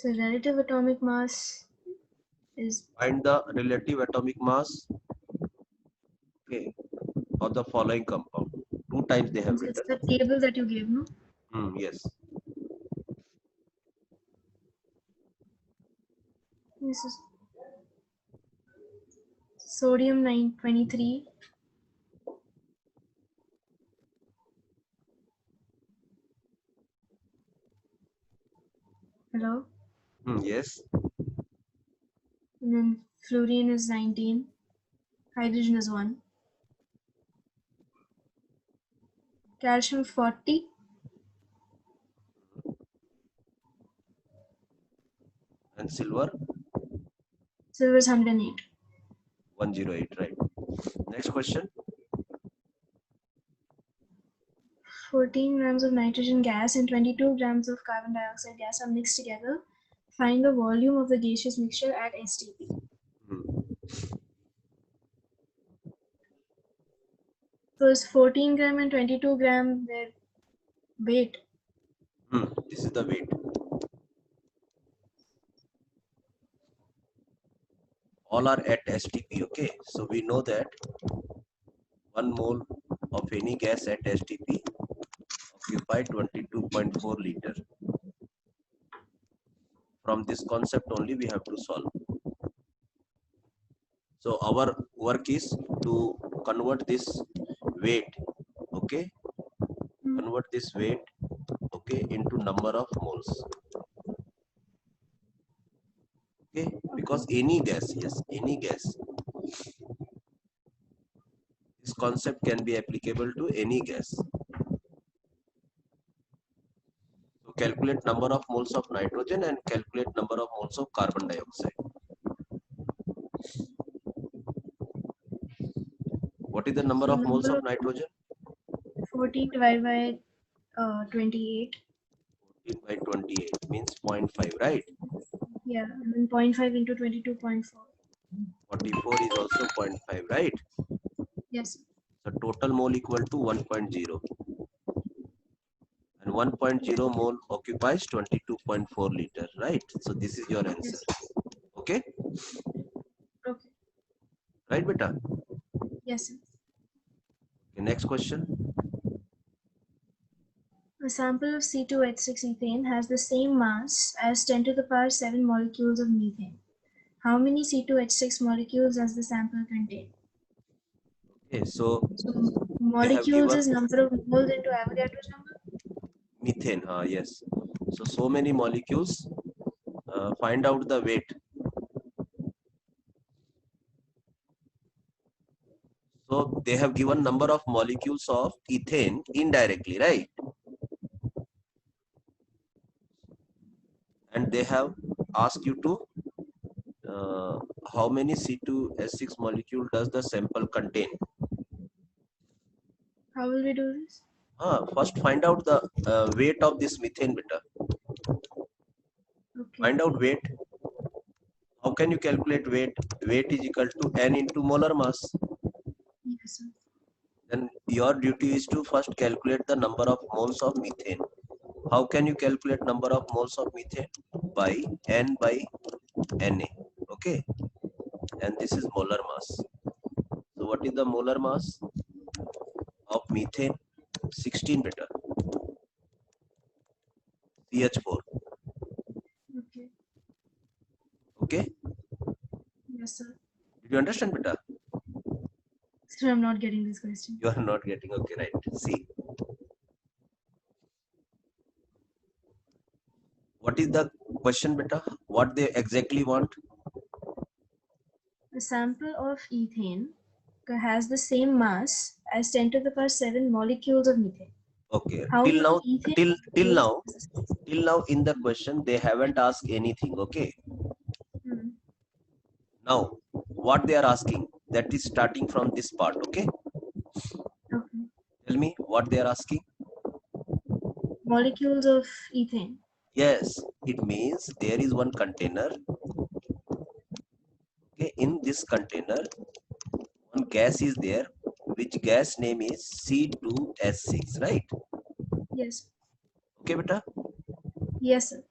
So relative atomic mass is Find the relative atomic mass, okay, of the following compound. 2 times they have it's written. the table that you gave, no? Yes. This is sodium 923. Hello? Yes. And then fluorine is 19. Hydrogen is 1. Calcium 40. And silver Silver is 108. 108, right? Next question. 14 grams of nitrogen gas and 22 grams of carbon dioxide gas are mixed together. Find the volume of the gaseous mixture at STP. So it's 14 gram and 22 gram their weight. This is the weight. All are at STP, okay? So we know that 1 mole of any gas at STP occupy 22.4 liter. From this concept only we have to solve. So our work is to convert this weight, okay? Convert this weight, okay, into number of moles. Okay, because any gas, yes, any gas. This concept can be applicable to any gas. So calculate number of moles of nitrogen and calculate number of moles of carbon dioxide. What is the number So of moles number of of nitrogen? 14 divided by 28. 14 by 28 means 0.5, right? Yeah, and then 0.5 into 22.4. 44 is also 0.5, right? Yes. So total mole equal to 1.0. And 1.0 mole occupies 22.4 liter, right? So this is your answer. Yes. Okay? Okay. Right, beta? Yes. Sir. Okay, next question. A sample of C2H6 ethane has the same mass as 10 to the power 7 molecules of methane. How many C2H6 molecules does the sample contain? Okay, so So they have molecules given is number of moles into Avogadro's number? methane, yes. So many molecules, find out the weight. So they have given number of molecules of ethane indirectly, right? And they have asked you to how many C2H6 molecule does the sample contain? How will we do this? First find out the weight of this methane, beta. Okay. Find out weight. How can you calculate weight? Weight is equal to N into molar mass. Yes, sir. Then your duty is to first calculate the number of moles of methane. How can you calculate number of moles of methane? By N by Na. Okay. And this is molar mass. So what is the molar mass of methane? 16 beta. CH4. Okay. Okay. Yes, sir. Did you understand, beta? Sir, I'm not getting this question. You are not getting. Okay, right. See. What is the question, beta? What they exactly want? A sample of ethane has the same mass as 10 to the power 7 molecules of methane. Okay. How Till many now, ethane till molecules? now in the question they haven't asked anything. Okay. Now, what they are asking, that is starting from this part. Okay. Okay. Tell me what they are asking. Molecules of ethane. Yes, it means there is one container. Okay, in this container, one gas is there, which gas name is C2H6, right? Yes. Okay, beta. Yes, sir.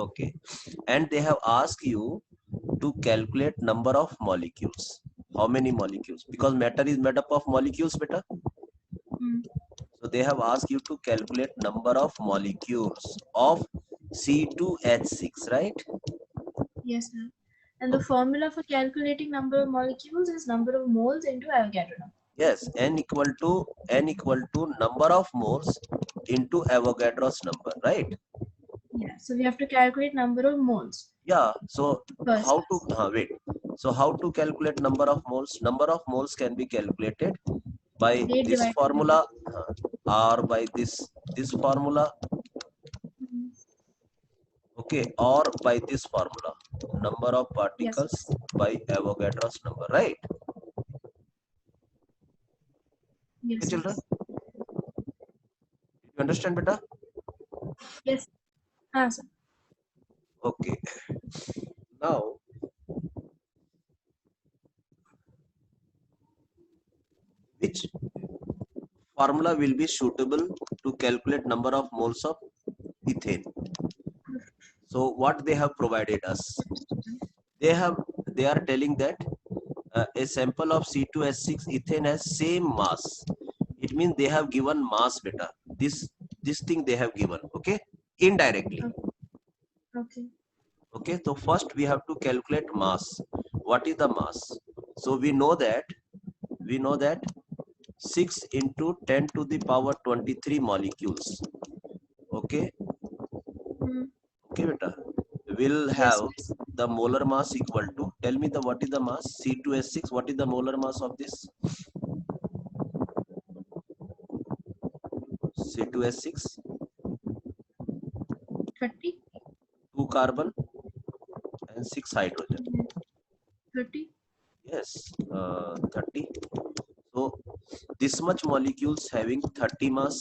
Okay, and they have asked you to calculate number of molecules. How many molecules? Because matter is made up of molecules, beta. Hmm. So they have asked you to calculate number of molecules of C2H6, right? Yes, sir. And the formula for calculating number of molecules is number of moles into Avogadro number. Yes, n equal to number of moles into Avogadro's number, right? Yeah. So we have to calculate number of moles Yeah. So first. how to wait? So how to calculate number of moles? Number of moles can be calculated by Weight this divided by formula or by this formula, Mhm. okay, or by this formula, number of Yes. particles by Avogadro's number, right? Okay, Yes, sir. children, you understand, beta? Yes. Ah, sir. Okay. Now, which formula will be suitable to calculate number of moles of ethane? So what they have provided us, they are telling that a sample of C2H6 ethane has same mass. It means they have given mass, beta. This thing they have given, okay, indirectly. Okay. Okay, so first we have to calculate mass. What is the mass? So we know that 6 into 10 to the power 23 molecules. Okay, Hmm. okay, beta. Will Yes. have the molar mass equal to, tell me the what is the mass C2H6, what is the molar mass of this C2H6? 30. 2 carbon and 6 hydrogen. 30. Yes, 30. So this much molecules having 30 mass.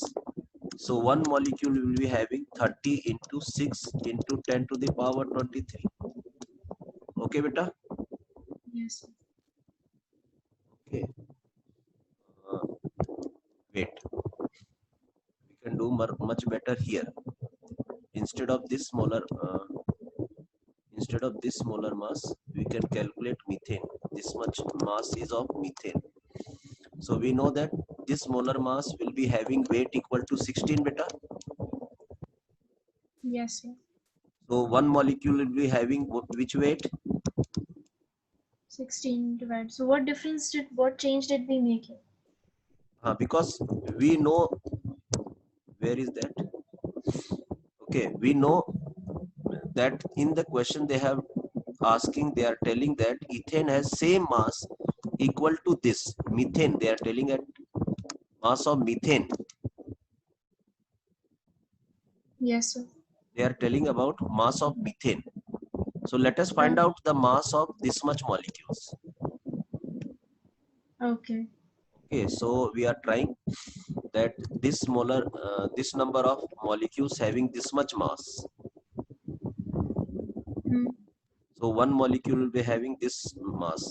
So one molecule will be having 30 into 6 into 10 to the power 23. Okay, beta. Yes. Okay. Uh, wait. We can do much better here. Instead of this molar mass, we can calculate methane. This much mass is of methane. So we know that this molar mass will be having weight equal to 16, beta. Yes, sir. So one molecule will be having which weight? 16 divided. So what change did we make here? Because we know, where is that? Okay, we know that in the question they have asking, they are telling that ethane has same mass equal to this methane. They are telling at mass of methane. Yes, sir. They are telling about mass of methane. So let us find Uh, out the mass of this much molecules. okay. Okay, so we are trying that this number of molecules having this much mass. Hmm. So one molecule will be having this mass.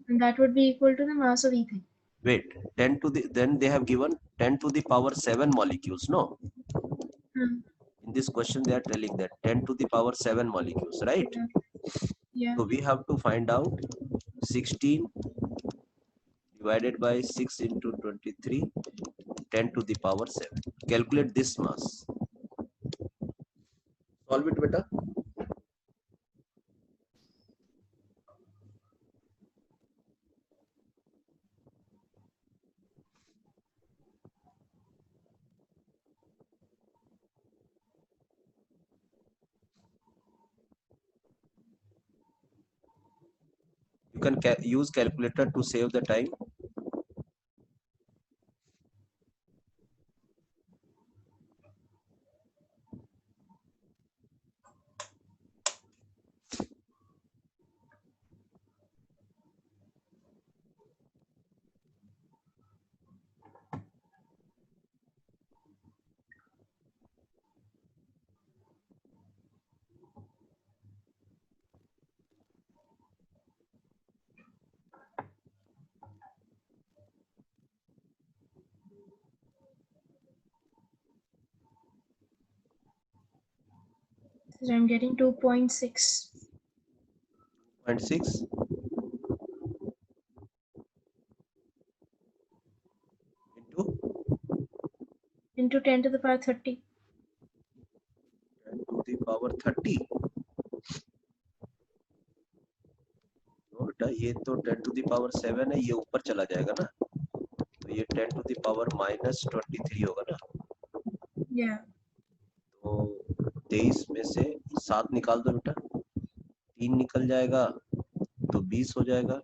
And that would be equal to the mass of ethane. Wait, 10 to the, then they have given 10 to the power 7 molecules, no? Hmm. In this question they are telling that 10 to the power 7 molecules, right? Yeah. Yeah. So we have to find out 16 divided by 6 into 23, 10 to the power 7. Calculate this mass. Solve it, beta. You can use calculator to save the time. So I'm getting 2.6 0.6 into 10 to the power 30. 10 to the power 30. No बेटा, ये तो 10 to the power 7 है, ये ऊपर चला जाएगा ना, तो ये 10 to the power -23 होगा ना। Yeah. तो 23 में से 7 निकाल दो बेटा, 3 निकल जाएगा तो 20 हो जाएगा,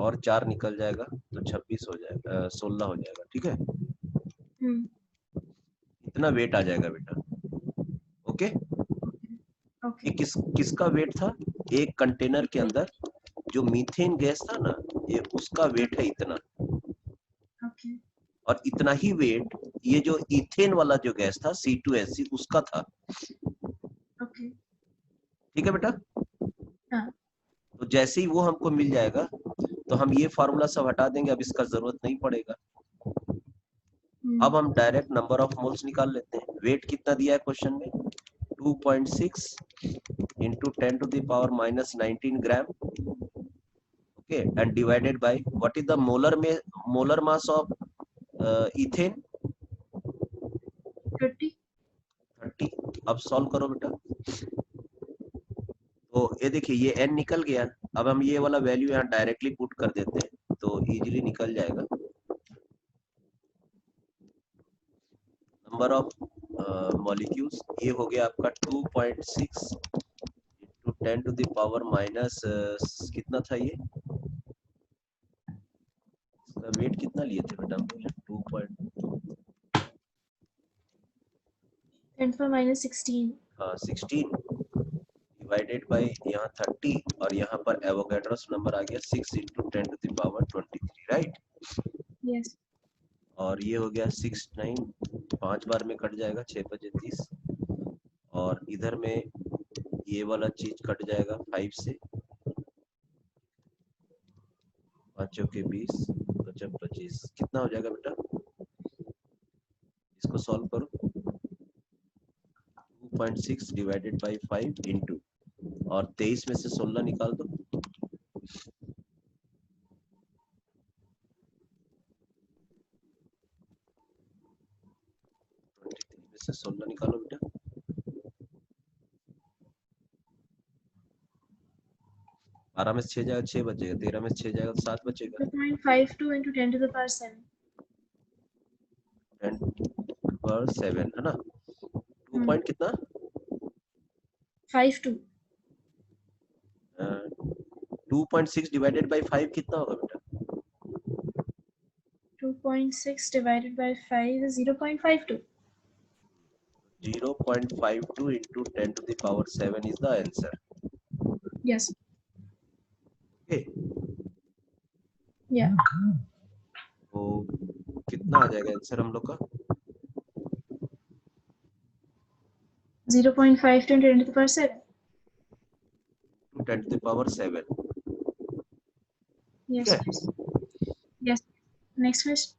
और 4 निकल जाएगा तो 26 हो जाएगा, 16 हो जाएगा। ठीक है, इतना वेट आ जाएगा बेटा। Okay, Okay. ये किसका वेट था? एक कंटेनर के अंदर जो मीथेन गैस था ना, ये उसका वेट है इतना। Okay. और इतना ही वेट ये जो इथेन वाला जो गैस था C2H6 उसका था। Okay. ठीक है बेटा। हाँ. तो जैसे ही वो हमको मिल जाएगा तो हम ये फार्मूला सब हटा देंगे, अब इसका जरूरत नहीं पड़ेगा। अब हम डायरेक्ट नंबर ऑफ मोल्स निकाल लेते हैं। वेट कितना दिया है क्वेश्चन में? 2.6 into 10 to the power -19 gram, okay, and divided by what is the molar mass of ethane? 30. 30। अब सॉल्व करो बेटा। तो ये देखिए, ये n निकल गया। अब हम ये वाला वैल्यू यहाँ डायरेक्टली पुट कर देते हैं तो इजीली निकल जाएगा। नंबर ऑफ मॉलिक्यूल्स ये हो गया आपका 2.6 into 10 to the power minus कितना था ये? इसका वेट कितना लिए थे बेटा हम बोले? 10 to the -16. 16 डिवाइडेड बाय यहाँ 30, और यहाँ पर एवोगैड्रोस नंबर आ गया 6 into 10 to the power 23, right? Yes. और ये हो गया 6 9, 5 बार में कट जाएगा, 6 5 30, और इधर में ये वाला चीज कट जाएगा 5 से, 5 के 20, 5 25, कितना हो जाएगा बेटा? इसको सॉल्व करो। 2.6 डिवाइडेड बाय 5 इंटू, और 23 में से 16 निकाल दो। 23 में से 16 निकालो बेटा। 12 में से 6 जाएगा, 6 बचेगा। 13 में से 6 जाएगा तो 7 बचेगा। 2.52 into 10 to the power 7. 10 पर 7 है ना। 2 पॉइंट कितना? 52. 2.6 डिवाइडेड बाय 5 कितना होगा बेटा? 2.6 divided by 5 is 0.52. 0.52 into 10 to the power 7 is the answer. Yes. Okay. Yeah. तो कितना आ जाएगा आंसर हम लोग का? 0.52 into 10 to the power 7. 10 to the power 7. Yes. Okay. Yes. Yes. Next question.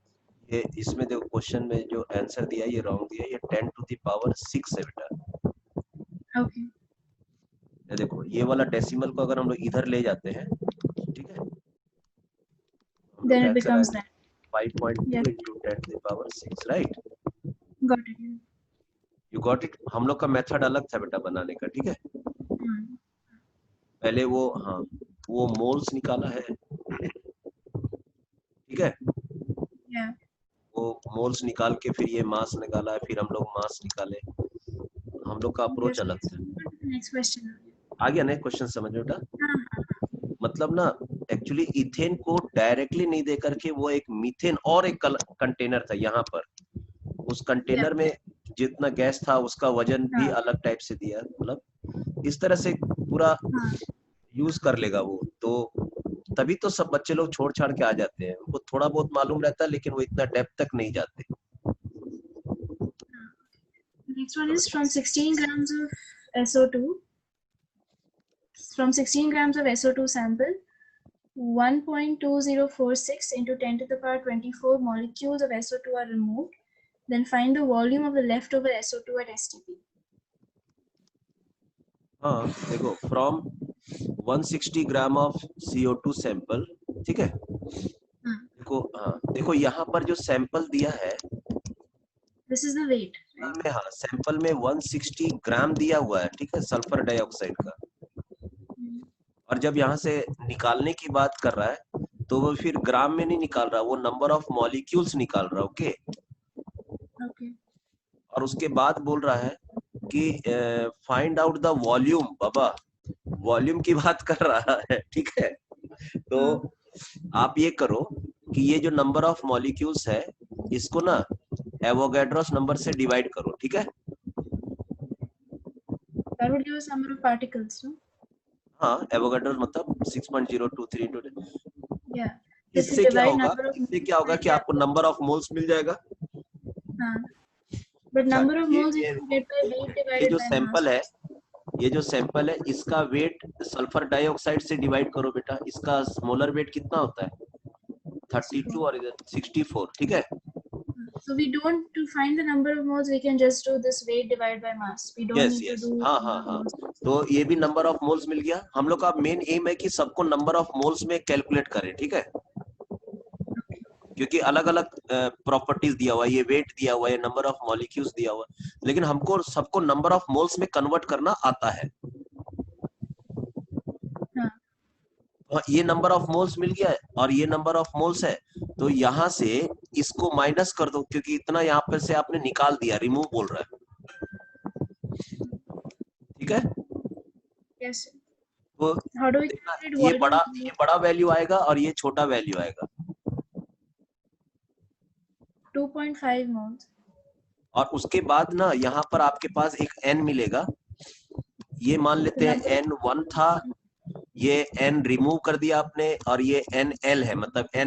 ये इसमें देखो क्वेश्चन में जो आंसर दिया ये रॉन्ग दिया, ये 10 to the power 6 है बेटा। Okay. ये देखो, ये वाला डेसिमल को अगर हम लोग इधर ले जाते हैं, ठीक है, Then it becomes that. 5.2 Yes. into 10 to the power 6, right? Got it. You got it? हम लोग का मेथड अलग था बेटा बनाने का, ठीक है। पहले वो मोल्स निकाला है, ठीक है। Yeah. वो मोल्स निकाल के फिर ये मास निकाला है, फिर हम लोग मास निकाले। हम लोग का अप्रोच अलग था। Next question. आ गया ना क्वेश्चन समझ में बेटा? मतलब ना, एक्चुअली इथेन को डायरेक्टली नहीं दे करके वो एक मीथेन और एक कंटेनर था यहाँ पर, उस कंटेनर में जितना गैस था उसका वजन भी अलग टाइप से दिया, मतलब इस तरह से पूरा यूज कर लेगा वो, तो तभी तो सब बच्चे लोग छोड़ छाड़ के आ जाते हैं। उनको थोड़ा बहुत मालूम रहता है लेकिन वो इतना डेप्थ तक नहीं जाते। Next one is from 16 grams of SO2. From 16 grams of SO2 sample, 1.2046 into 10 to the power 24 molecules of SO2 are removed. Then find the volume of the leftover SO2 at STP. हाँ देखो, from 160 gram of CO2 sample, ठीक है। हाँ, देखो, हाँ देखो यहाँ पर जो सैंपल दिया है, this is the weight, right? Sample में, हाँ सैंपल में 160 ग्राम दिया हुआ है, ठीक है, सल्फर डाइऑक्साइड का। Hmm. और जब यहाँ से निकालने की बात कर रहा है, तो वो फिर ग्राम में नहीं निकाल रहा, वो नंबर ऑफ मॉलिक्यूल्स निकाल रहा है, ओके। Okay. और उसके बाद बोल रहा है कि find out the volume, Baba volume की बात कर रहा है, ठीक है। तो हाँ, आप ये करो कि ये जो नंबर ऑफ मॉलिक्यूल्स है, इसको ना एवोगैड्रोस नंबर से डिवाइड करो, ठीक है। that would give us number of particles, no? हाँ, एवोगैड्रोस मतलब 6.023 Yeah. So if you इससे क्या divide होगा, number of इससे moles क्या होगा by कि आपको नंबर ऑफ मोल्स मिल जाएगा। हाँ, but अच्छा, number of moles you ये can get by weight ये divided जो by सैंपल mass. है, ये जो सैंपल है, इसका वेट सल्फर डाइऑक्साइड से डिवाइड करो बेटा। इसका मोलर वेट कितना होता है? 32 64. और इधर 64, ठीक है। So we don't, to find the number of moles, we can just do this weight divided by mass. We don't yes need to yes, do हाँ हाँ number of हाँ। moles. तो ये भी नंबर ऑफ मोल्स मिल गया। हम लोग का मेन एम है कि सबको नंबर ऑफ मोल्स में कैलकुलेट करें, ठीक है, क्योंकि अलग अलग प्रॉपर्टीज दिया हुआ है, ये वेट दिया हुआ है, नंबर ऑफ मॉलिक्यूल्स दिया हुआ है, लेकिन हमको सबको नंबर ऑफ मोल्स में कन्वर्ट करना आता है। हाँ, और ये नंबर ऑफ मोल्स मिल गया है और ये नंबर ऑफ मोल्स है, तो यहाँ से इसको माइनस कर दो, क्योंकि इतना यहाँ पर से आपने निकाल दिया, रिमूव बोल रहा है, ठीक है। yes. तो How do we देखना, calculate volume? ये बड़ा वैल्यू आएगा और ये छोटा वैल्यू आएगा। 2.5 moles. और उसके बाद ना यहाँ पर आपके पास एक n मिलेगा, ये मान The लेते number हैं of n1 था, ये n रिमूव कर दिया आपने, और ये nl है, मतलब n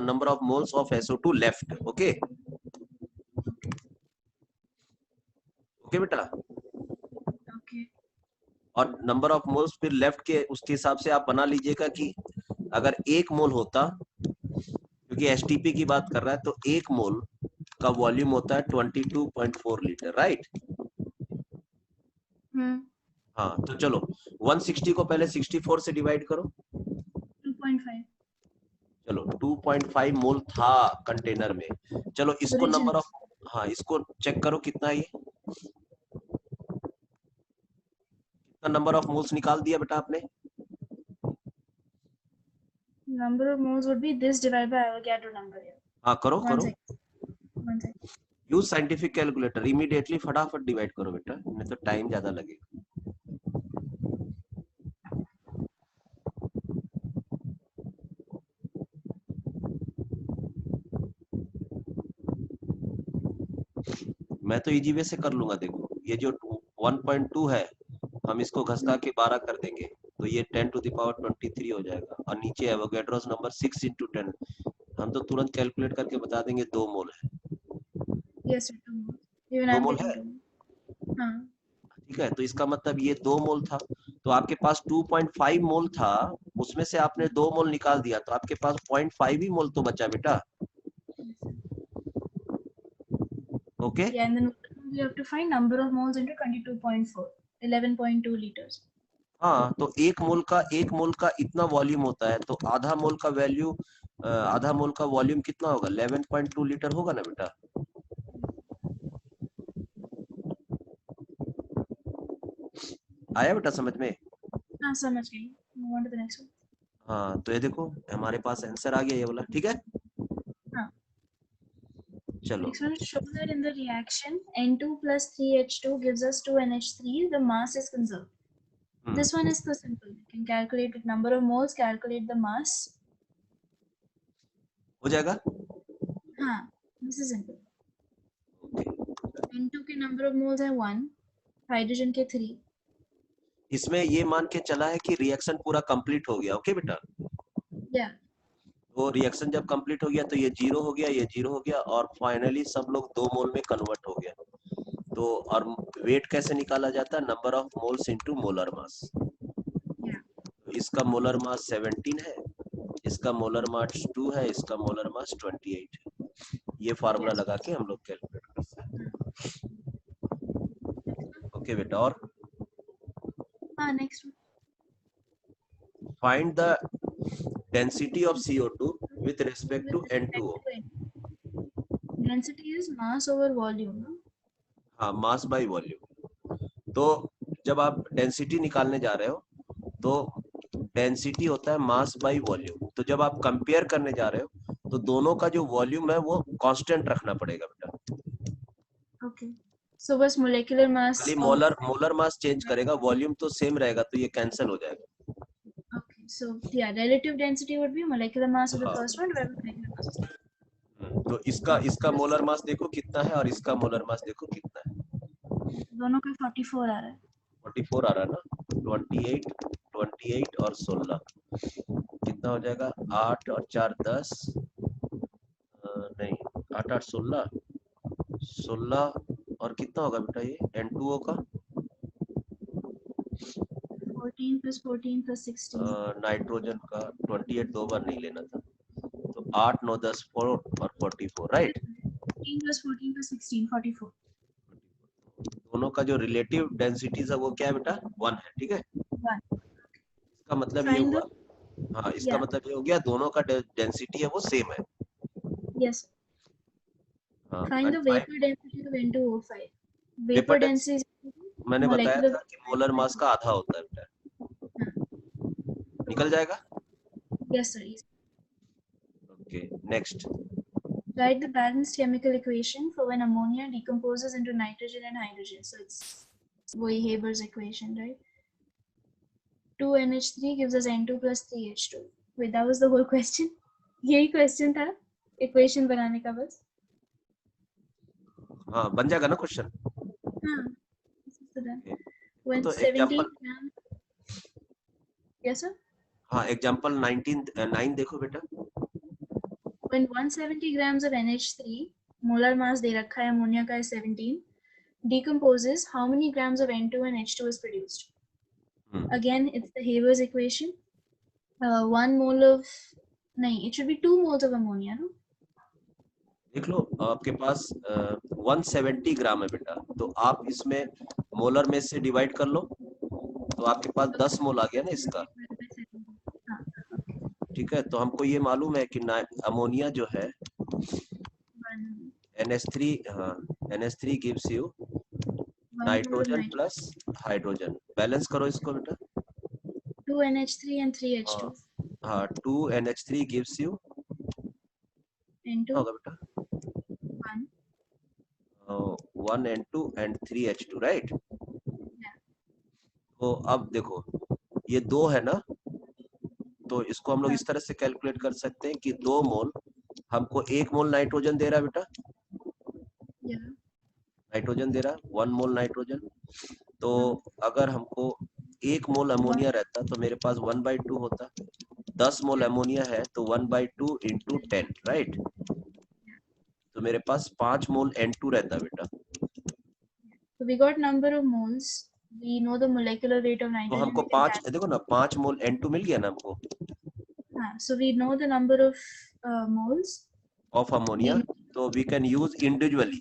number of moles of SO2 left, okay. Okay बेटा। okay. और नंबर ऑफ मोल्स फिर लेफ्ट के उसके हिसाब से आप बना लीजिएगा कि अगर एक मोल होता, क्योंकि एसटीपी की बात कर रहा है, तो एक मोल का वॉल्यूम होता है 22.4 लीटर, राइट। हाँ, तो चलो 160 को पहले 64 से डिवाइड करो। 2.5. चलो 2.5 मोल था कंटेनर में। चलो इसको Original. नंबर ऑफ, हाँ इसको चेक करो कितना है, ये कितना नंबर ऑफ मोल्स निकाल दिया बेटा आपने। Number of moles would be this divided by Avogadro number here. हाँ करो One करो, second. One second. Use scientific calculator, immediately फटाफट डिवाइड करो बेटा, नहीं तो टाइम ज्यादा लगेगा। मैं तो इजी वे से कर लूंगा। देखो ये जो 1.2 है, हम इसको घसका के 12 कर देंगे, तो ये 10 टू द पावर 23 हो जाएगा, और नीचे एवोगैड्रोस नंबर 6 इंटू 10, हम तो तुरंत कैलकुलेट करके बता देंगे 2 मोल है। Yes, sir, 2 moles. Even 2 I'm mole getting है, 2 moles. हाँ. ठीक है। तो इसका मतलब ये 2 मोल था, तो आपके पास 2.5 मोल था, उसमें से आपने 2 मोल निकाल दिया, तो आपके पास 0.5 ही मोल तो बचा बेटा, Yes, sir. Okay. Yeah, and then we have to find number of moles into 22.4, 11.2 liters. हाँ, तो एक मोल का इतना वॉल्यूम होता है, तो आधा मोल का वैल्यू, आधा मोल का वॉल्यूम कितना होगा? 11.2 लीटर होगा ना बेटा। आया बेटा समझ में? हाँ, समझ गई. Move on to the next one. हाँ, तो ये देखो हमारे पास आंसर आ गया ये वाला, ठीक है। हाँ. चलो, Next one, show that in the reaction N2 plus 3H2 gives us 2NH3, the mass is conserved. This one is so simple. You can calculate the number of moles, calculate the mass. हो जाएगा। हाँ, this is simple. Okay, N2 के number of moles है 1, hydrogen के 3. इसमें ये मान के चला है कि रिएक्शन पूरा कंप्लीट हो गया, ओके बेटा। Yeah. तो रिएक्शन जब कंप्लीट हो गया तो ये 0 हो गया, ये 0 हो गया, और फाइनली सब लोग 2 मोल में कन्वर्ट हो गया। तो और वेट कैसे निकाला जाता है? Number of moles into molar mass. Yeah. इसका मोलर मास 17 है, इसका मोलर मास 2 है, इसका मोलर मास 28 है। ये फार्मूला Yes. लगा के हम लोग कैलकुलेट कर सकते हैं। ओके बेटा, और Next one. Find the density of CO2 with respect to N2O. Density is mass over volume, no? हाँ, मास बाय वॉल्यूम। तो जब आप डेंसिटी निकालने जा रहे हो तो डेंसिटी होता है मास बाय वॉल्यूम। तो जब आप कंपेयर करने जा रहे हो तो दोनों का जो वॉल्यूम है वो कांस्टेंट रखना पड़ेगा बेटा। Okay. So बस molecular mass खाली of. मोलर मास चेंज करेगा, वॉल्यूम तो सेम रहेगा, तो ये कैंसिल हो जाएगा। Okay. So yeah, relative density would be molecular mass of the हाँ। first one divided by molecular mass of the second. तो इसका मोलर मास देखो कितना है और इसका मोलर मास देखो कितना है। दोनों का 44 आ रहा है। 44 आ रहा है ना। 28 और 16 कितना हो जाएगा? 8 और 4 10, नहीं 8 8 16 और कितना होगा बेटा ये N2O का? 14 plus 14 plus 16. नाइट्रोजन का 28 दो बार नहीं लेना था, तो 8 9 10 4 और 44, राइट। 14 plus 14 plus 16 44. दोनों का जो रिलेटिव डेंसिटीज है वो क्या है बेटा? 1 है, ठीक है। 1. इसका मतलब ये Find हुआ, the. हाँ इसका Yeah. मतलब ये हो गया दोनों का डेंसिटी है वो सेम है। Yes. हाँ, Find the and find vapor density of N2O5. Vapour Vapor density density मैंने बताया molecular. था कि मोलर मास का आधा होता है बेटा। निकल जाएगा। Yes sir. Okay, next. Write the balanced chemical equation for when ammonia decomposes into nitrogen and hydrogen. So it's वही Haber's equation, right? 2NH3 gives us N2 plus 3H2. Wait, that was the whole question? यही question था equation बनाने का बस? हाँ, बन जाएगा ना क्वेश्चन। हाँ. Okay. When तो 17 एग्जांपल, grams. Yes sir. हाँ एग्जांपल 9 देखो बेटा। When 170 grams of NH3, molar mass दे रखा है ammonia का 17, decomposes, how many grams of N2 and H2 is produced? Again, it's the Haber's equation. 1 mole of, nahin, it should be 2 moles of ammonia, no? देख लो, आपके पास 170 ग्राम है बेटा, तो आप इसमें मोलर में से डिवाइड कर लो, तो आपके पास 10 मोल आ गया ना इसका। ठीक है, तो हमको ये मालूम है कि अमोनिया जो है NH3, हाँ NH3 gives you nitrogen plus hydrogen. Balance करो इसको बेटा। 2NH3 and 3H2. हाँ 2NH3 gives you N2 होगा बेटा 1 N2 and 3H2, राइट। तो अब देखो ये 2 है ना, तो इसको हम लोग इस तरह से कैलकुलेट कर सकते हैं कि 2 मोल हमको 1 मोल नाइट्रोजन दे रहा है बेटा। नाइट्रोजन दे रहा है 1 मोल नाइट्रोजन। तो अगर हमको 1 मोल अमोनिया रहता तो मेरे पास 1/2 होता। 10 मोल अमोनिया है तो 1/2 into 10, राइट। तो मेरे पास 5 मोल N2 रहता बेटा। So we got number of moles. We know the molecular weight of तो nitrogen. हमको 5, देखो ना 5 मोल N2 मिल गया ना हमको। हाँ, so we know the number of moles of ammonia, तो we can use individually,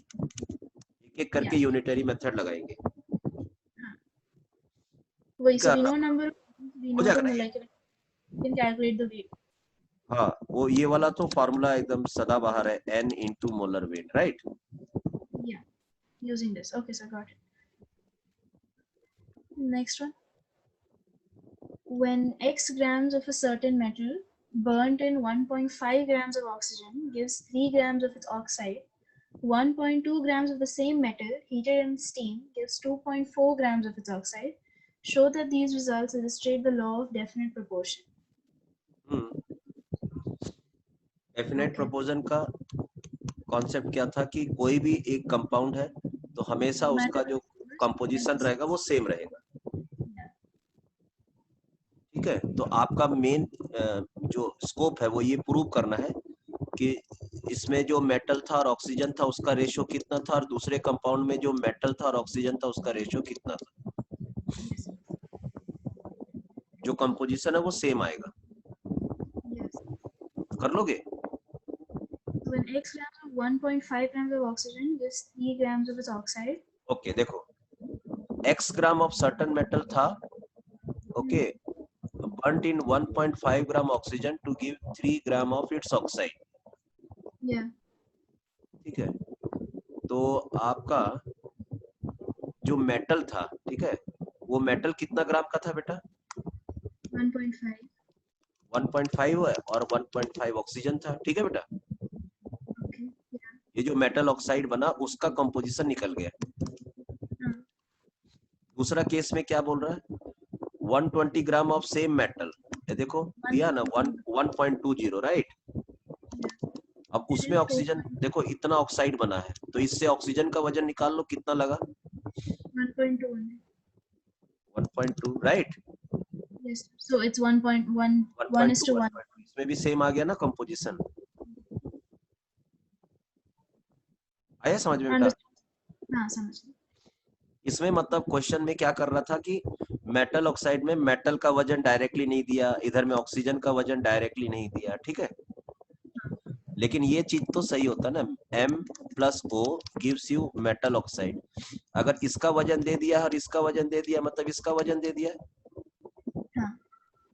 एक-एक करके यूनिटरी मेथड लगाएंगे। वही, so we know number, we know the ना molecular, we can calculate the weight. हाँ, वो ये वाला तो फार्मूला एकदम सदाबहार है, N into molar weight, right? Yeah, using this. Okay, so got it. Next one. When X grams of a certain metal burnt in 1.5 grams of oxygen gives 3 grams of its oxide, 1.2 grams of the same metal heated in steam gives 2.4 grams of its oxide. Show that these results illustrate the law of definite proportion. Definite proportion का concept क्या था कि कोई भी एक compound है तो हमेशा उसका जो कंपोजिशन रहेगा वो सेम रहेगा। ठीक है, तो आपका मेन जो स्कोप है वो ये प्रूव करना है कि इसमें जो मेटल था और ऑक्सीजन था उसका रेशियो कितना था, और दूसरे कंपाउंड में जो मेटल था और ऑक्सीजन था उसका रेशियो कितना था। जो कंपोजिशन है वो सेम आएगा। कर लोगे? When X grams of 1.5 grams of oxygen gives 3 grams of its oxide. Okay, देखो X gram of certain metal था okay, burnt in 1.5 gram oxygen to give 3 gram of its oxide. Yeah. ठीक है, तो आपका जो मेटल था, ठीक है, वो मेटल कितना ग्राम का था बेटा? 1.5. 1.5 है और 1.5 ऑक्सीजन था, ठीक है बेटा। Okay. Yeah. ये जो मेटल ऑक्साइड बना उसका कंपोजिशन निकल गया। हाँ. दूसरा केस में क्या बोल रहा है? 120 ग्राम ऑफ सेम मेटल, ये देखो दिया ना 1.20, राइट। अब उसमें ऑक्सीजन देखो इतना ऑक्साइड बना है, तो इससे ऑक्सीजन का वजन निकाल लो, कितना लगा? 1.2. 1.2, राइट। Yes. So it's 1.1. 1:1. इसमें भी सेम आ गया ना कंपोजिशन। आया समझ में बेटा? Understood. हाँ, समझ गई. इसमें मतलब क्वेश्चन में क्या कर रहा था कि मेटल ऑक्साइड में मेटल का वजन डायरेक्टली नहीं दिया, इधर में ऑक्सीजन का वजन डायरेक्टली नहीं दिया, ठीक है। लेकिन ये चीज तो सही होता ना, M+O gives you metal oxide. अगर इसका वजन दे दिया और इसका वजन दे दिया, मतलब इसका वजन दे दिया हाँ.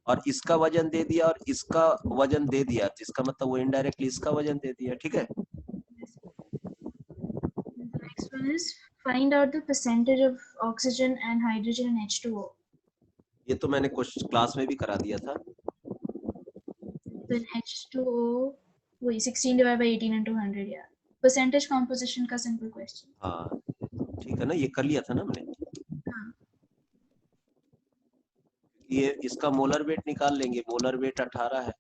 और इसका वजन दे दिया और इसका वजन दे दिया, तो इसका मतलब वो इनडायरेक्टली इसका वजन दे दिया, ठीक है। The next one is find out the percentage of oxygen and hydrogen in H2O. ये तो मैंने कुछ क्लास में भी करा दिया था। So in H2O, वही 16 divided by 18 into 100. Yeah. Percentage composition का simple question. हाँ ठीक है ना, ये कर लिया था ना हमने। हाँ. ये इसका मोलर वेट निकाल लेंगे, मोलर वेट 18 है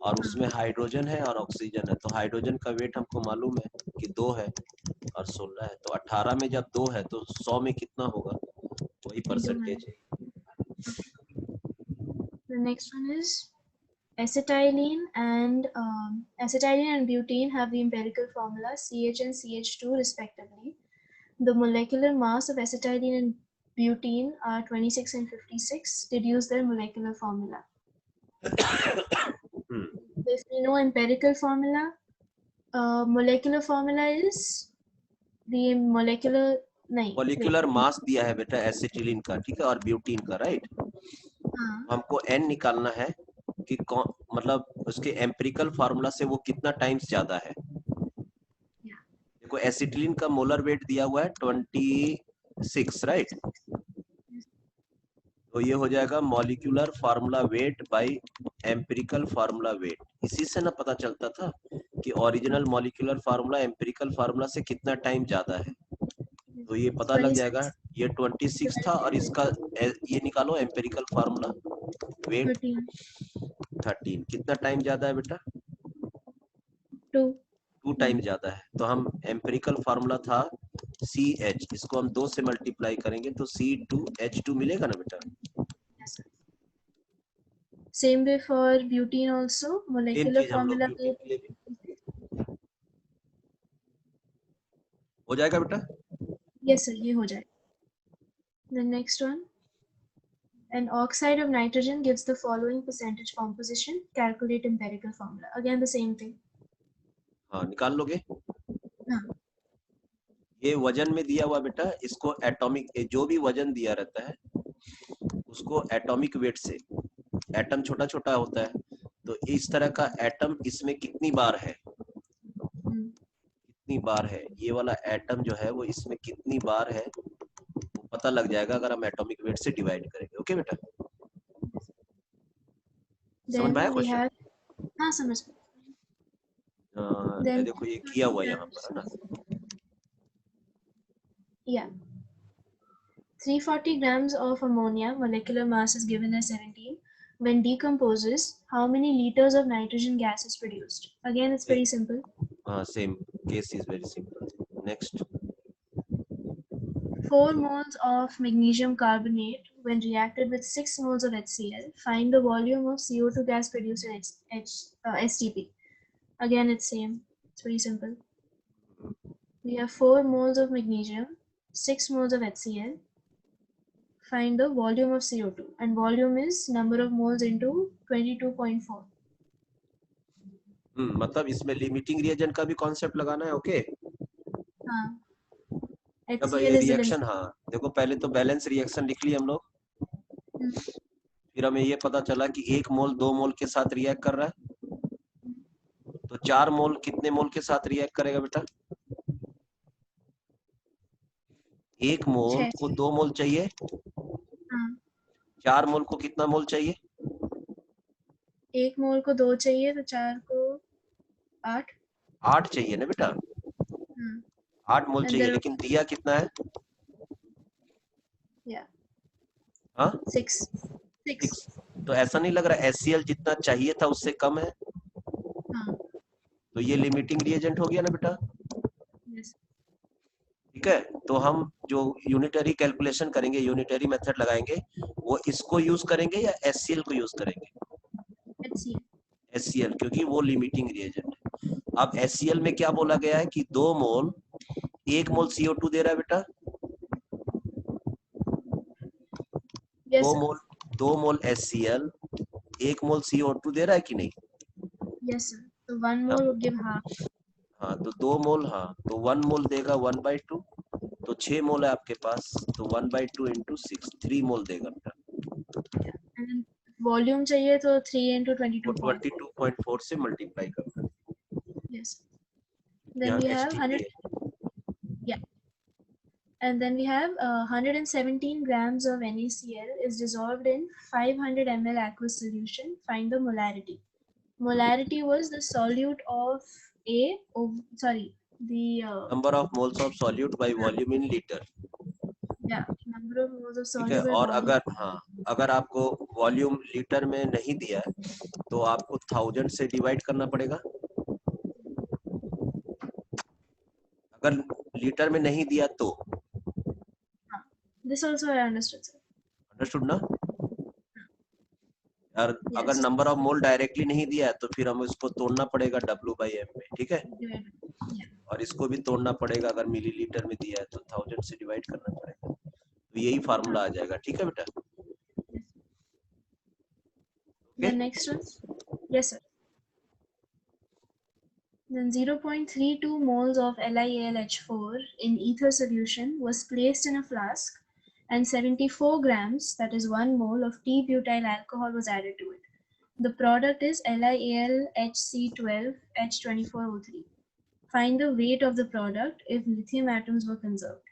और उसमें हाइड्रोजन है और ऑक्सीजन है, तो हाइड्रोजन का वेट हमको मालूम है कि 2 है और 16 है, तो 18 में जब 2 है तो 100 में कितना होगा, वही परसेंटेज है। The next one is acetylene and butane have the empirical formula CH and CH2 respectively. The molecular mass of acetylene and butane are 26 and 56. Deduce their molecular formula. If we know empirical formula, molecular formula is the molecular mass दिया है बेटा acetylene का, ठीक है, और butene का, right. हमको N निकालना है कि कौन, मतलब उसके एम्पिरिकल फार्मूला से वो कितना टाइम्स ज्यादा है। देखो एसिटिलीन का मोलर वेट दिया हुआ है 26, राइट। तो ये हो जाएगा molecular formula weight by empirical formula wait. इसी से ना पता चलता था कि original molecular formula empirical formula से कितना टाइम ज्यादा है, तो ये पता लग जाएगा। ये 26 था और इसका ये निकालो एम्पिरिकल फार्मूला वेट 13। कितना टाइम ज्यादा है बेटा? 2 टाइम ज्यादा है। तो हम एम्पिरिकल फार्मूला था CH, इसको हम 2 से मल्टीप्लाई करेंगे तो C2H2 मिलेगा ना बेटा। Same way for butane also, molecular formula हो जाएगा बेटा? Yes sir, ये हो जाएगा. The next one, an oxide of nitrogen gives the following percentage composition. Calculate empirical formula. Again the same thing. हाँ निकाल लोगे। हाँ. ये वजन में दिया हुआ बेटा, इसको एटॉमिक, जो भी वजन दिया रहता है उसको एटॉमिक वेट से, एटम छोटा छोटा होता है, तो इस तरह का एटम इसमें कितनी बार है, कितनी बार है, ये वाला एटम जो है वो इसमें कितनी बार है वो पता लग जाएगा अगर हम एटॉमिक वेट से डिवाइड करेंगे। ओके बेटा, समझ में आया क्वेश्चन? हाँ समझ गया। देखो ये किया हुआ यहाँ पर है ना। Yeah. 340 grams of ammonia, molecular mass is given as 17. When decomposes, how many liters of nitrogen gas is produced? Again, it's pretty simple. Same case is very simple. Next. 4 moles of magnesium carbonate when reacted with 6 moles of HCl. Find the volume of CO2 gas produced in STP. Again, it's same. It's pretty simple. We have 4 moles of magnesium, 6 moles of HCl. Find the volume of CO2, and volume is number of moles into 22.4. मतलब इसमें limiting reagent का भी concept लगाना है। Okay हाँ, अब ये reaction, हाँ देखो पहले तो बैलेंस रिएक्शन लिख ली हम लोग, फिर हमें ये पता चला कि 1 मोल 2 मोल के साथ रिएक्ट कर रहा है, तो 4 मोल कितने मोल के साथ रिएक्ट करेगा बेटा? 1 मोल 6। को 2 मोल चाहिए, हाँ, 4 मोल को कितना मोल चाहिए? 1 मोल को 2 चाहिए, तो 4 को 8। 8 चाहिए ना बेटा, हाँ, 8 मोल एंड चाहिए, देन लेकिन दिया कितना है? या हाँ 6 6। 6। तो ऐसा नहीं लग रहा HCl जितना चाहिए था उससे कम है, हाँ, तो ये लिमिटिंग रिएजेंट हो गया ना बेटा। यस। ठीक है, तो हम जो यूनिटरी कैलकुलेशन करेंगे, यूनिटरी मेथड लगाएंगे, वो इसको यूज करेंगे या HCl को यूज करेंगे? HCl। HCl, क्योंकि वो लिमिटिंग रिएजेंट है। अब HCl में क्या बोला गया है कि 2 मोल 1 मोल CO2 दे रहा है बेटा, यस 2 सर। मोल 2 मोल HCl 1 मोल CO2 दे रहा है कि नहीं? यस सर, तो 1 हाँ मोल would give half। हाँ, तो 2 मोल, हाँ तो 1 मोल देगा 1/2, तो 6 मोल है आपके पास, तो 1/2 इंटू 6 3 मोल देगा बेटा, एंड वॉल्यूम चाहिए तो 3 into वो 22.4। 22.4 से मल्टीप्लाई करना है। यस। देन यहाँ वी एच हैव टी 100। पे या, and then we have 117 grams of NaCl is dissolved in 500 ml aqueous solution. Find the molarity. Molarity was the solute of sorry, the number of moles of solute by volume in litre. yeah, number of moles of ठीक है, soluble और volume। अगर, हाँ, अगर आपको volume litre में नहीं दिया है तो आपको 1000 से डिवाइड करना पड़ेगा। अगर लीटर में नहीं दिया तो This also I understood, sir. Understood ना? और अगर Yes. Number of mole directly नहीं दिया है तो फिर हमें उसको तोड़ना पड़ेगा W/m में, ठीक है, Divided. Yeah. और इसको भी तोड़ना पड़ेगा, अगर मिलीलीटर में दिया है तो 1000 से डिवाइड करना पड़ेगा, तो यही फार्मूला आ जाएगा। ठीक है बेटा, Yes. Okay. The next one. Yes, sir. Then 0.32 moles of LiAlH4 in ether solution was placed in a flask, and 74 grams, that is 1 mole of T-butyl alcohol was added to it. The product is LiAlHC12H24O3. Find the weight of the product if lithium atoms were conserved.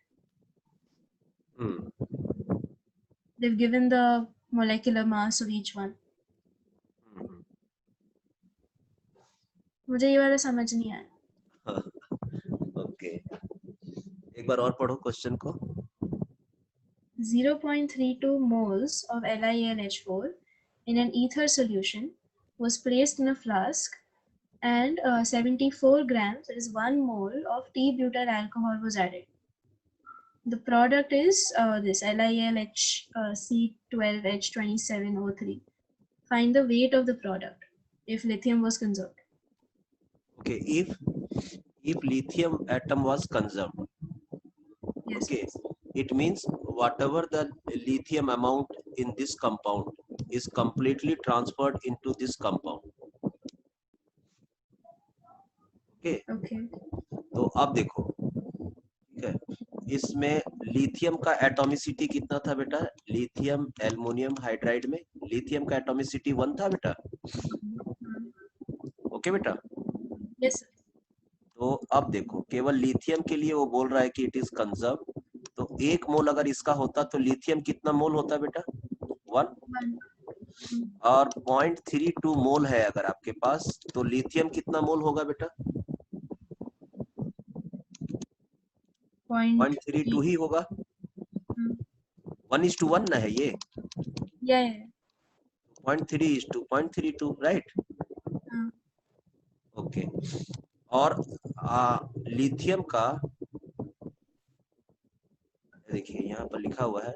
They've given the molecular mass of each one. मुझे ये वाला समझ नहीं आया। Okay, एक बार और पढ़ो question को। 0.32 moles of LiAlH4 in an ether solution was placed in a flask, and 74 grams, that is 1 mole of T-butyl alcohol was added. The product is this LiAlHC12H27O3. Find the weight of the product if lithium was conserved. Okay, if lithium atom was consumed, Yes. okay, it means whatever the lithium amount in this compound is completely transferred into this compound. Okay, Okay. तो अब देखो, ठीक है, इसमें lithium का atomicity कितना था बेटा? लिथियम एल्युमिनियम हाइड्राइड में लिथियम का एटॉमिसिटी 1 था बेटा। ओके बेटा, Yes, sir. तो अब देखो, केवल लिथियम के लिए वो बोल रहा है कि इट इज कंजर्व, तो 1 मोल अगर इसका होता तो लिथियम कितना मोल होता बेटा? 1। 1. और 0.32 मोल है अगर आपके पास, तो लिथियम कितना मोल होगा बेटा? 0.32 ही होगा। 1:1 ना है ये, Yeah. 0.3:0.32, राइट? ओके, और लिथियम का देखिए यहाँ पर लिखा हुआ है,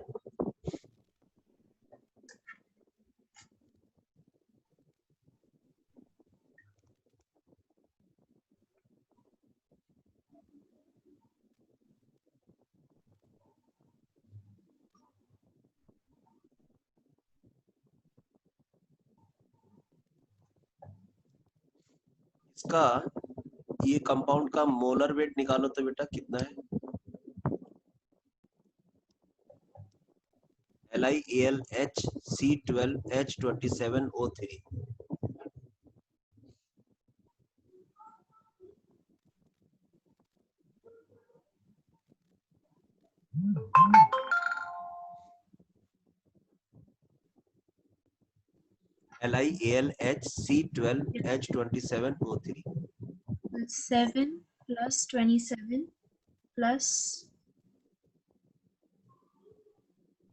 इसका ये कंपाउंड का मोलर वेट निकालो तो बेटा कितना है? LiAlHC12H27O3. LiAlHC12H27O3. 7 plus 27 plus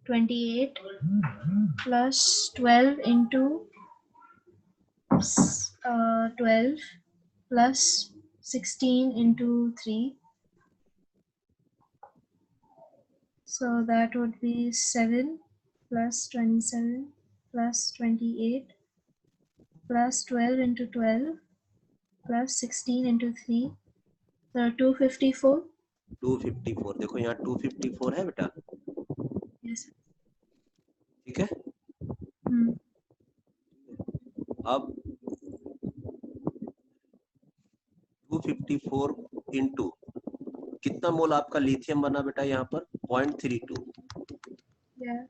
28 plus 12 into 12 plus 16 into 3. So that would be 7 plus 27 plus 28 plus 12 into 12 plus 16 into 3. So 254. 254. देखो यहाँ 254 है बेटा, Yes. ठीक है। अब 254 इंटू कितना मोल आपका लिथियम बना बेटा यहाँ पर 0.32 Yeah.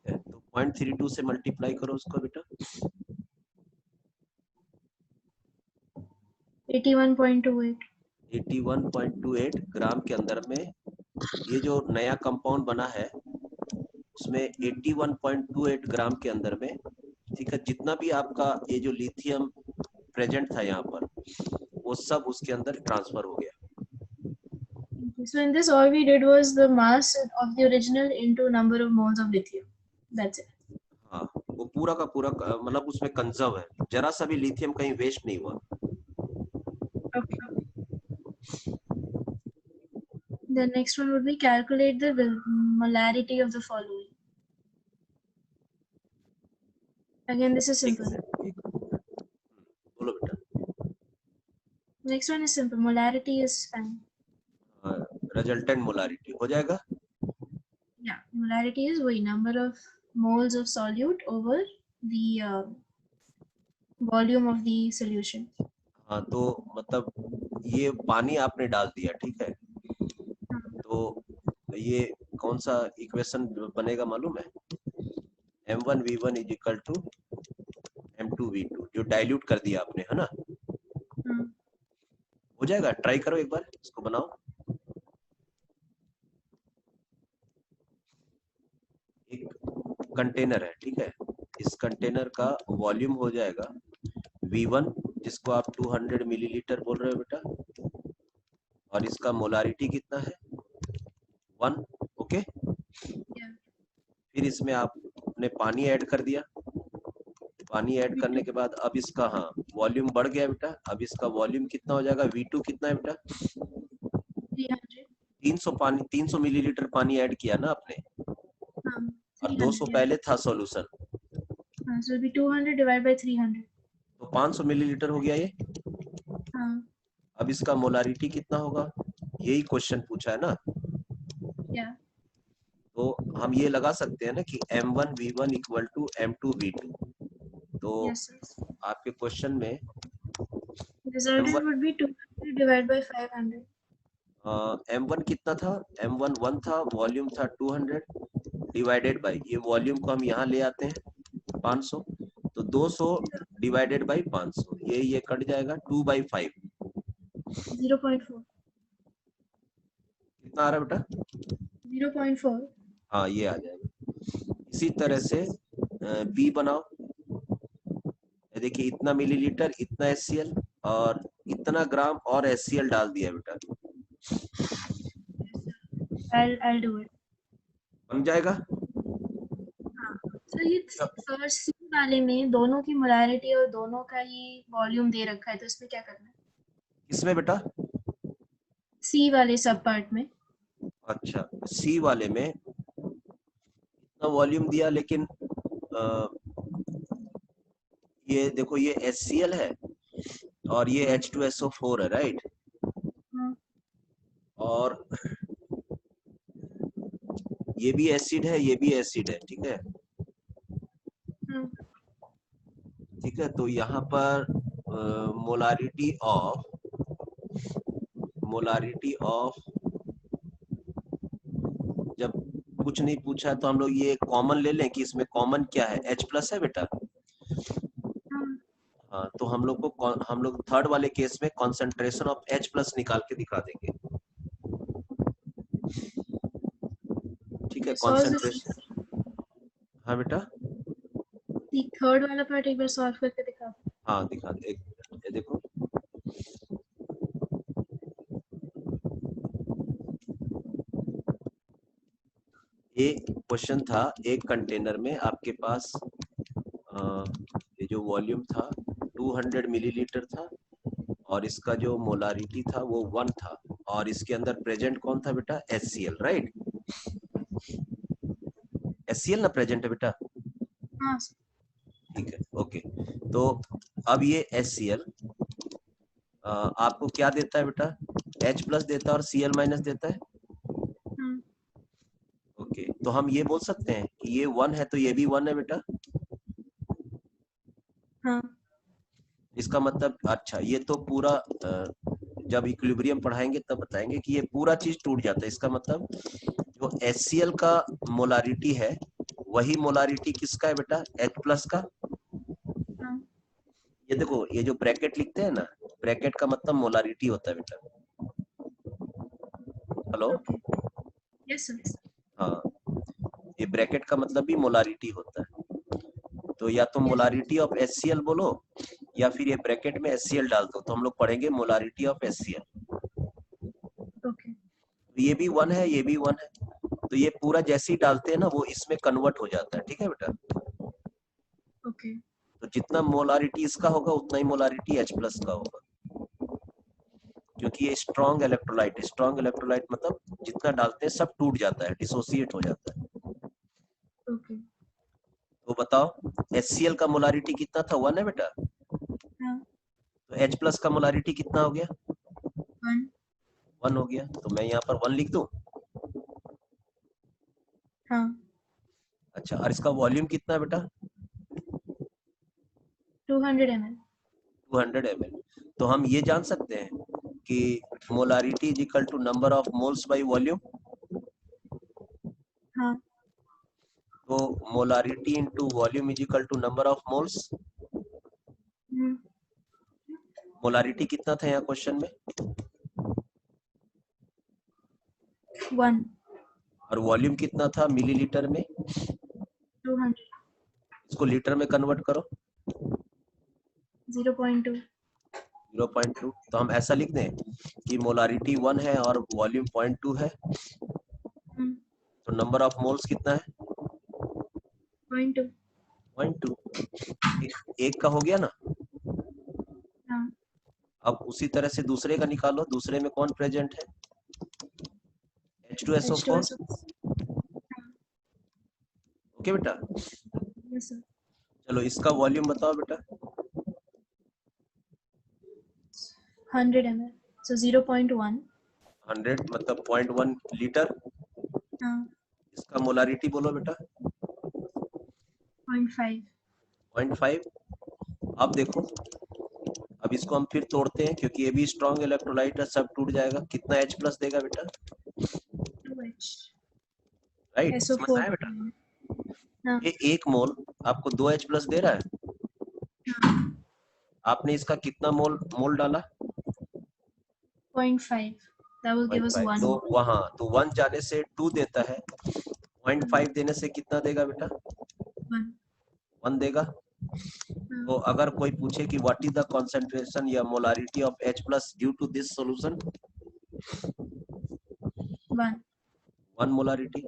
है, तो 0.32 से मल्टीप्लाई करो उसको बेटा। 81.28. 81.28 ग्राम के अंदर में ये जो नया कंपाउंड बना है उसमें 81.28 ग्राम के अंदर में, ठीक है, जितना भी आपका ये जो लिथियम प्रेजेंट था यहाँ पर वो सब उसके अंदर ट्रांसफर हो गया। So in this, all we did was the mass of the original into number of moles of lithium. That's it. हाँ, वो पूरा का पूरा मतलब उसमें कंजर्व है, जरा सा भी लिथियम कहीं वेस्ट नहीं हुआ। Okay. The next one would be calculate the molarity of the following. Again, this is simple. बोलो बेटा। Next one is simple. Molarity is fine. Resultant molarity हो जाएगा। Yeah, molarity is वही number of moles of solute over the volume of the solution. हाँ, तो मतलब ये पानी आपने डाल दिया, ठीक है, तो ये कौन सा इक्वेशन बनेगा मालूम है? M1V1 is equal to M2V2, जो डाइल्यूट कर दिया आपने, है ना? हो जाएगा, ट्राई करो एक बार, इसको बनाओ। एक कंटेनर है, ठीक है, इस कंटेनर का वॉल्यूम हो जाएगा V1, जिसको आप 200 मिलीलीटर बोल रहे हो बेटा, और इसका मोलारिटी कितना है 1, ओके। फिर इसमें आपने पानी ऐड कर दिया, पानी ऐड करने के बाद अब इसका हाँ वॉल्यूम बढ़ गया बेटा, अब इसका वॉल्यूम कितना हो जाएगा V2 कितना है बेटा 300 मिलीलीटर पानी ऐड किया ना आपने, और 200 पहले था solution, So it'll be 200 divided by 300. तो 500 मिलीलीटर हो गया ये। अब इसका मोलारिटी कितना होगा, यही क्वेश्चन पूछा है ना। Yeah. तो हम ये लगा सकते हैं ना कि M1V1 इक्वल टू M2V2, तो Yes, sir. आपके क्वेश्चन में Resultant would be 200 divided by 500. M1 कितना था, M1 1 था, वॉल्यूम था 200 डिवाइडेड बाई, ये वॉल्यूम को हम यहाँ ले आते हैं 500, तो 200 डिवाइडेड बाई 500, ये कट जाएगा 2/5, 0.4. कितना आ रहा है बेटा 0.4. हाँ, ये आ जाएगा। इसी तरह से B बनाओ, देखिए इतना मिलीलीटर, इतना HCl और इतना ग्राम और HCl डाल दिया बेटा, I'll do it. बन जाएगा। So ये फर्स्ट सी वाले में दोनों की मोलारिटी और दोनों का ही वॉल्यूम दे रखा है, तो इसमें क्या करना है? किसमें बेटा? सी वाले सब पार्ट में। अच्छा, सी वाले में इतना वॉल्यूम दिया, लेकिन ये देखो ये HCl है और ये H2SO4 है, राइट, और ये भी एसिड है, ये भी एसिड है, ठीक है, ठीक है, तो यहाँ पर मोलारिटी ऑफ जब कुछ नहीं पूछा है तो हम लोग ये कॉमन ले लें कि इसमें कॉमन क्या है, H+ है बेटा। हाँ, हाँ, तो हम लोग थर्ड वाले केस में कॉन्सेंट्रेशन ऑफ H+ निकाल के दिखा देंगे। ठीक है, सॉल्व कॉन्सेंट्रेशन। हाँ बेटा, थर्ड वाला पार्ट एक बार सॉल्व करके दिखा। हाँ दिखा दे, ये देखो एक क्वेश्चन था, एक कंटेनर में आपके पास ये जो वॉल्यूम था 200 मिलीलीटर था और इसका जो मोलारिटी था वो 1 था और इसके अंदर प्रेजेंट कौन था बेटा, HCl, राइट। HCl ना प्रेजेंट है बेटा। हाँ ठीक है, ओके। तो अब ये HCl आपको क्या देता है बेटा, H+ देता है और Cl- देता है। हाँ ओके, तो हम ये बोल सकते हैं कि ये 1 है तो ये भी 1 है बेटा। हाँ इसका मतलब, अच्छा ये तो पूरा जब इक्विलिब्रियम पढ़ाएंगे तब बताएंगे कि ये पूरा चीज टूट जाता है। इसका मतलब जो HCl का मोलारिटी है वही मोलारिटी किसका है बेटा, H+ का। हाँ। ये देखो, ये जो ब्रैकेट लिखते हैं ना, ब्रैकेट का मतलब मोलारिटी होता है बेटा। Hello, okay, yes sir. हाँ, ये ब्रैकेट का मतलब भी मोलारिटी होता है। तो या तो मोलारिटी ऑफ HCl बोलो या फिर ये ब्रैकेट में HCl डाल दो, तो हम लोग पढ़ेंगे मोलारिटी ऑफ HCl। ओके ये भी 1 है, ये भी 1 है, तो ये पूरा जैसे ही डालते हैं ना वो इसमें कन्वर्ट हो जाता है। ठीक है बेटा, ओके तो जितना मोलारिटी इसका होगा उतना ही मोलारिटी H+ का होगा, क्योंकि ये स्ट्रॉन्ग इलेक्ट्रोलाइट है। स्ट्रॉन्ग इलेक्ट्रोलाइट मतलब जितना डालते हैं सब टूट जाता है, डिसोसिएट हो जाता है। ओके। तो बताओ HCl का मोलारिटी कितना था, 1 है बेटा। हाँ तो H+ का मोलारिटी कितना हो गया, 1। 1 हो गया। तो मैं यहाँ पर 1 लिख दूं। हाँ अच्छा, और इसका वॉल्यूम कितना है बेटा, 200 ml। 200 ml। तो हम ये जान सकते हैं कि molarity is equal to number of moles by volume. हाँ तो molarity into volume is equal to number of moles. Molarity कितना था यहाँ क्वेश्चन में, 1। और वॉल्यूम कितना था मिलीलीटर में। 200। इसको लीटर में कन्वर्ट करो, 0.2। 0.2। तो हम ऐसा लिख दें कि मोलारिटी 1 है और वॉल्यूम 0.2 है, तो नंबर ऑफ मोल्स कितना है, 0.2। 0.2। एक का हो गया ना। हाँ अब उसी तरह से दूसरे का निकालो, दूसरे में कौन प्रेजेंट है, H2SO4। H2SO। ओके बेटा, यस सर। चलो इसका वॉल्यूम बताओ बेटा। 100 ml, so 0.1। 100 मतलब 0.1 लीटर। हाँ इसका मोलारिटी बोलो बेटा, 0.5। 0.5। अब देखो, अब इसको हम फिर तोड़ते हैं क्योंकि ये भी स्ट्रॉन्ग इलेक्ट्रोलाइट है, सब टूट जाएगा। कितना H+ देगा बेटा, 2H। राइट, समझ में SO4। आया बेटा। हाँ ये 1 मोल आपको 2H+ दे रहा है। हाँ। आपने इसका कितना मोल मोल डाला, 0.5, that will give us 0.5। 1 तो mole। वहां तो 1 जाने से 2 देता है, 0.5 देने से कितना देगा बेटा, 1। 1 देगा। हाँ तो अगर कोई पूछे कि व्हाट इज द कंसंट्रेशन या molarity of H+ due to this solution, 1। 1 molarity.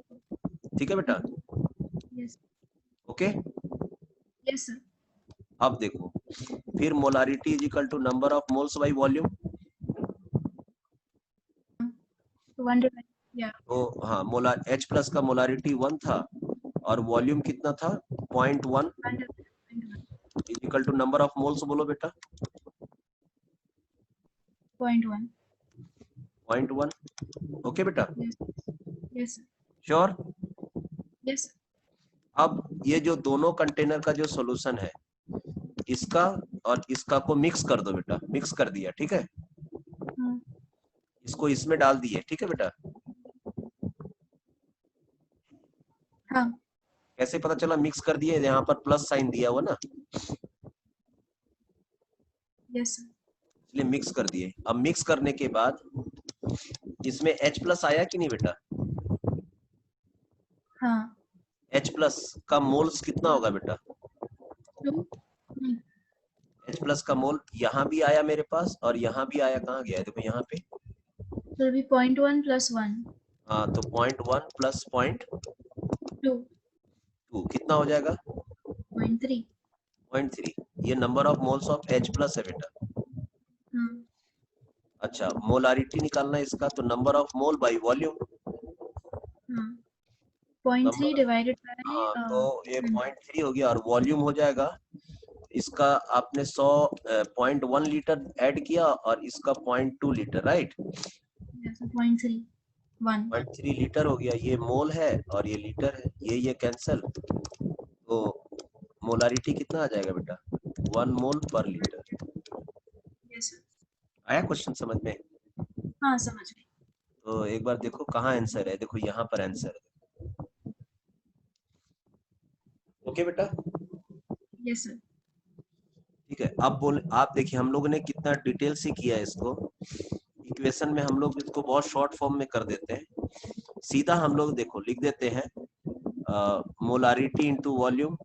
ठीक है बेटा, यस। ओके। Yes sir. अब देखो, फिर molarity is equal to number of moles by volume. 1 या तो हाँ, मोलार H+ का मोलारिटी 1 था और वॉल्यूम कितना था, 0.1 is equal to number of moles बोलो बेटा, 0.1। 0.1। ओके बेटा, yes. Yes sir. Sure. Yes. अब ये जो दोनों कंटेनर का जो सॉल्यूशन है, इसका और इसका को मिक्स कर दो बेटा, मिक्स कर दिया, ठीक है। हाँ इसको इसमें डाल दिए, ठीक है बेटा। हाँ, कैसे पता चला? मिक्स कर दिए, यहाँ पर प्लस साइन दिया हुआ ना, यस सर। इसलिए मिक्स कर दिए। अब मिक्स करने के बाद इसमें H प्लस आया कि नहीं बेटा? हाँ, H प्लस का मोल्स कितना होगा बेटा? 2। H प्लस का मोल यहाँ भी आया मेरे पास और यहाँ भी आया, कहाँ गया है? देखो यहाँ पे। So it'll be 0.1 plus 1, हाँ, तो 0.1 प्लस 2, 0.2 कितना हो जाएगा? 0.3। 0.3। ये number of moles of H plus है बेटा। हाँ, अच्छा, मोलारिटी निकालना है इसका, तो number of mole by volume. हाँ, 0.3 नंबर, डिवाइडेड बाय हाँ, तो ये 0.3 हो गया और वॉल्यूम हो जाएगा इसका, आपने 100 0.1 लीटर ऐड किया और इसका 0.2 लीटर, राइट? 0.3, 1। 0.3 लीटर हो गया। ये मोल है और ये लीटर है, ये कैंसल, तो मोलारिटी कितना आ जाएगा बेटा? 1 मोल पर लीटर। Yes sir. आया क्वेश्चन समझ में? हाँ, समझ गई। तो एक बार देखो कहाँ आंसर है, देखो यहाँ पर आंसर है। ओके बेटा, यस सर। ठीक है। अब आप देखिए हम लोगों ने कितना डिटेल से किया है इसको। इक्वेशन में हम लोग इसको बहुत शॉर्ट फॉर्म में कर देते हैं। सीधा हम लोग देखो लिख देते हैं मोलारिटी इंटू वॉल्यूम,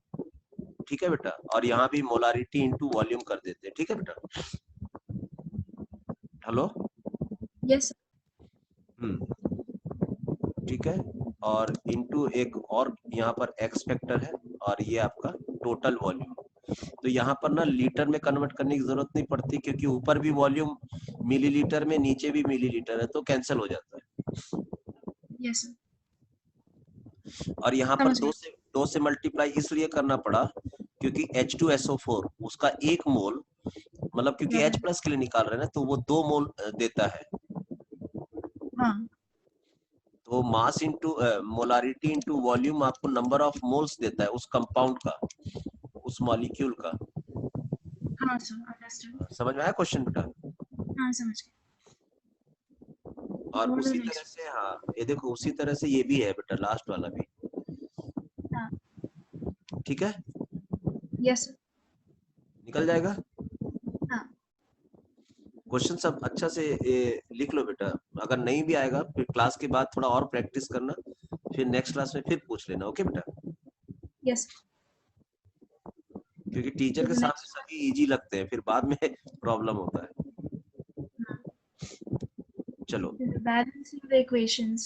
ठीक है बेटा, और यहाँ भी मोलारिटी इंटू वॉल्यूम कर देते हैं, ठीक है बेटा। Hello, yes sir. ठीक है, और इंटू एक और यहाँ पर एक्स फैक्टर है और ये आपका टोटल वॉल्यूम। तो यहाँ पर ना लीटर में कन्वर्ट करने की जरूरत नहीं पड़ती, क्योंकि ऊपर भी वॉल्यूम मिलीलीटर में, नीचे भी मिलीलीटर है, तो कैंसिल हो जाता है। Yes sir. और यहाँ पर समझ गई। दो से मल्टीप्लाई इसलिए करना पड़ा क्योंकि H2SO4 उसका एक मोल, मतलब क्योंकि H प्लस के लिए निकाल रहे हैं ना, तो वो 2 मोल देता है। हाँ, तो mass into molarity into volume आपको नंबर ऑफ मोल्स देता है उस कंपाउंड का, उस मॉलिक्यूल का। हाँ सर, अंडरस्टूड। समझ में आया क्वेश्चन बेटा? हाँ, समझ गई। और What उसी is तरह next? से, हाँ ये देखो उसी तरह से ये भी है बेटा, लास्ट वाला भी, हाँ, ठीक है, यस सर। निकल जाएगा। हाँ, क्वेश्चन सब अच्छा से लिख लो बेटा। अगर नहीं भी आएगा फिर क्लास के बाद थोड़ा और प्रैक्टिस करना, फिर नेक्स्ट क्लास में फिर पूछ लेना, ओके बेटा? यस। क्योंकि टीचर So के the सामने next सभी इजी लगते हैं, फिर बाद में प्रॉब्लम होता है। one चलो, is balancing the equations.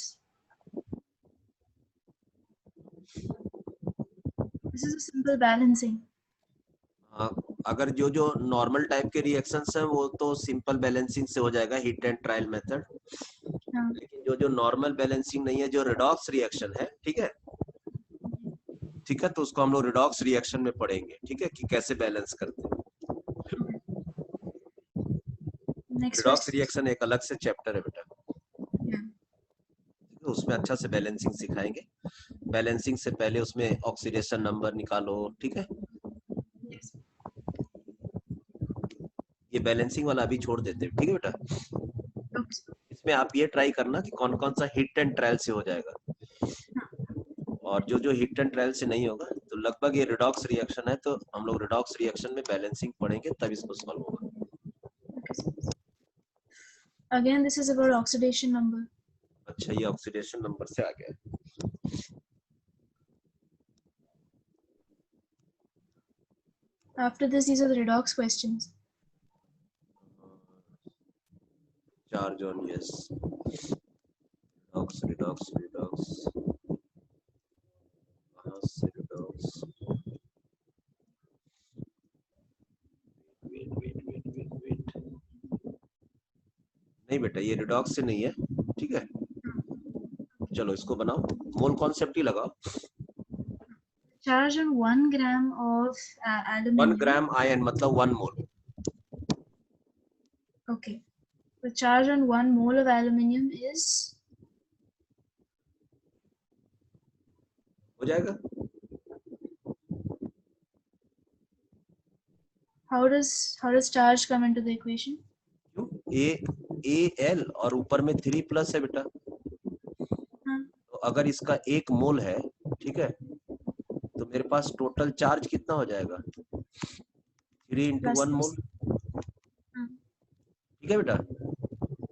This is a simple balancing. अगर जो जो नॉर्मल टाइप के रिएक्शंस हैं वो तो सिंपल बैलेंसिंग से हो जाएगा, हीट एंड ट्रायल मेथड। हाँ, लेकिन जो जो नॉर्मल बैलेंसिंग नहीं है, जो रिडॉक्स रिएक्शन है, ठीक है, ठीक है, तो उसको हम लोग रिडॉक्स रिएक्शन में पढ़ेंगे, ठीक है, कि कैसे बैलेंस करते हैं। okay. Next redox question. Reaction एक अलग से चैप्टर है बेटा, Yeah. उसमें अच्छा से बैलेंसिंग सिखाएंगे। बैलेंसिंग से पहले उसमें ऑक्सीडेशन नंबर निकालो, ठीक है। Yes. ये बैलेंसिंग वाला अभी छोड़ देते हैं, ठीक है बेटा। Okay. इसमें आप ये ट्राई करना कि कौन कौन सा हिट एंड ट्रायल से हो जाएगा, और जो जो हिट एंड ट्रायल से नहीं होगा तो लगभग ये रिडॉक्स रिएक्शन है, तो हम लोग रिडॉक्स रिएक्शन में बैलेंसिंग पढ़ेंगे तब इसको सॉल्व होगा। Okay. Again, this is about oxidation number. अच्छा, ये ऑक्सीडेशन नंबर से आ गया। After this, these are the redox questions. Charge on, yes, redox redox redox, कहाँ से redox, wait wait wait wait wait, नहीं बेटा ये रिडॉक्स से नहीं है, ठीक है। चलो इसको बनाओ, मोल कॉन्सेप्ट ही लगाओ। Charge on 1 gram of 1 aluminium. Gram ion मतलब 1 मोल। Okay. The charge on 1 mole of aluminium is, हो जाएगा। how does charge come into the equation? A L और ऊपर में 3 प्लस है बेटा, हाँ, तो अगर इसका 1 मोल है ठीक है, तो मेरे पास टोटल चार्ज कितना हो जाएगा 3 into Plus 1 this. मोल। ठीक है बेटा,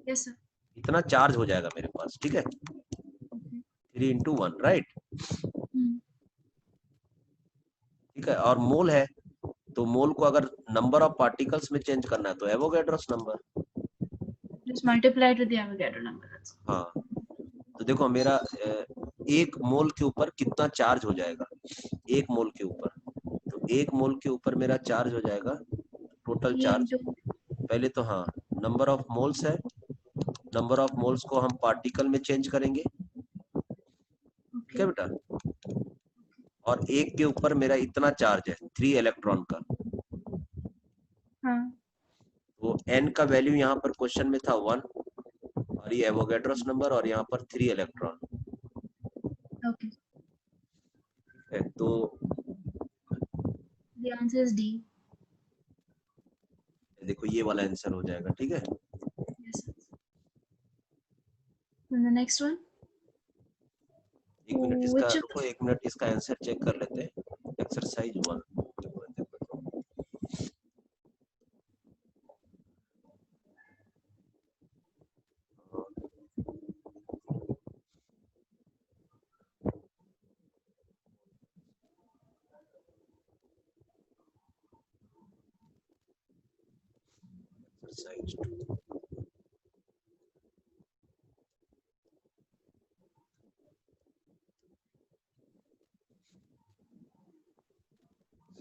Yes sir. इतना चार्ज हो जाएगा मेरे पास। ठीक है, Okay. 3 into 1 right. Hmm. ठीक है, और मोल है तो मोल को अगर नंबर ऑफ पार्टिकल्स में चेंज करना है तो Avogadro's number. Just multiply it with the Avogadro number. That's all. हाँ, तो देखो मेरा एक मोल के ऊपर कितना चार्ज हो जाएगा, एक मोल के ऊपर, तो एक मोल के ऊपर मेरा चार्ज हो जाएगा टोटल 3 चार्ज। into. पहले तो हाँ, नंबर ऑफ मोल्स है, नंबर ऑफ मोल्स को हम पार्टिकल में चेंज करेंगे। ठीक है Okay. बेटा, और एक के ऊपर मेरा इतना चार्ज है 3 इलेक्ट्रॉन का, हाँ. तो n का वैल्यू यहाँ पर क्वेश्चन में था 1, और ये एवोगैड्रोस नंबर, और यहाँ पर 3 इलेक्ट्रॉन Okay. है। तो The answer is D. देखो ये वाला आंसर हो जाएगा। ठीक है, Yes sir. Then the next one. एक मिनट इसका Which of रुको, एक मिनट इसका आंसर चेक कर लेते हैं। Exercise 1, exercise 2,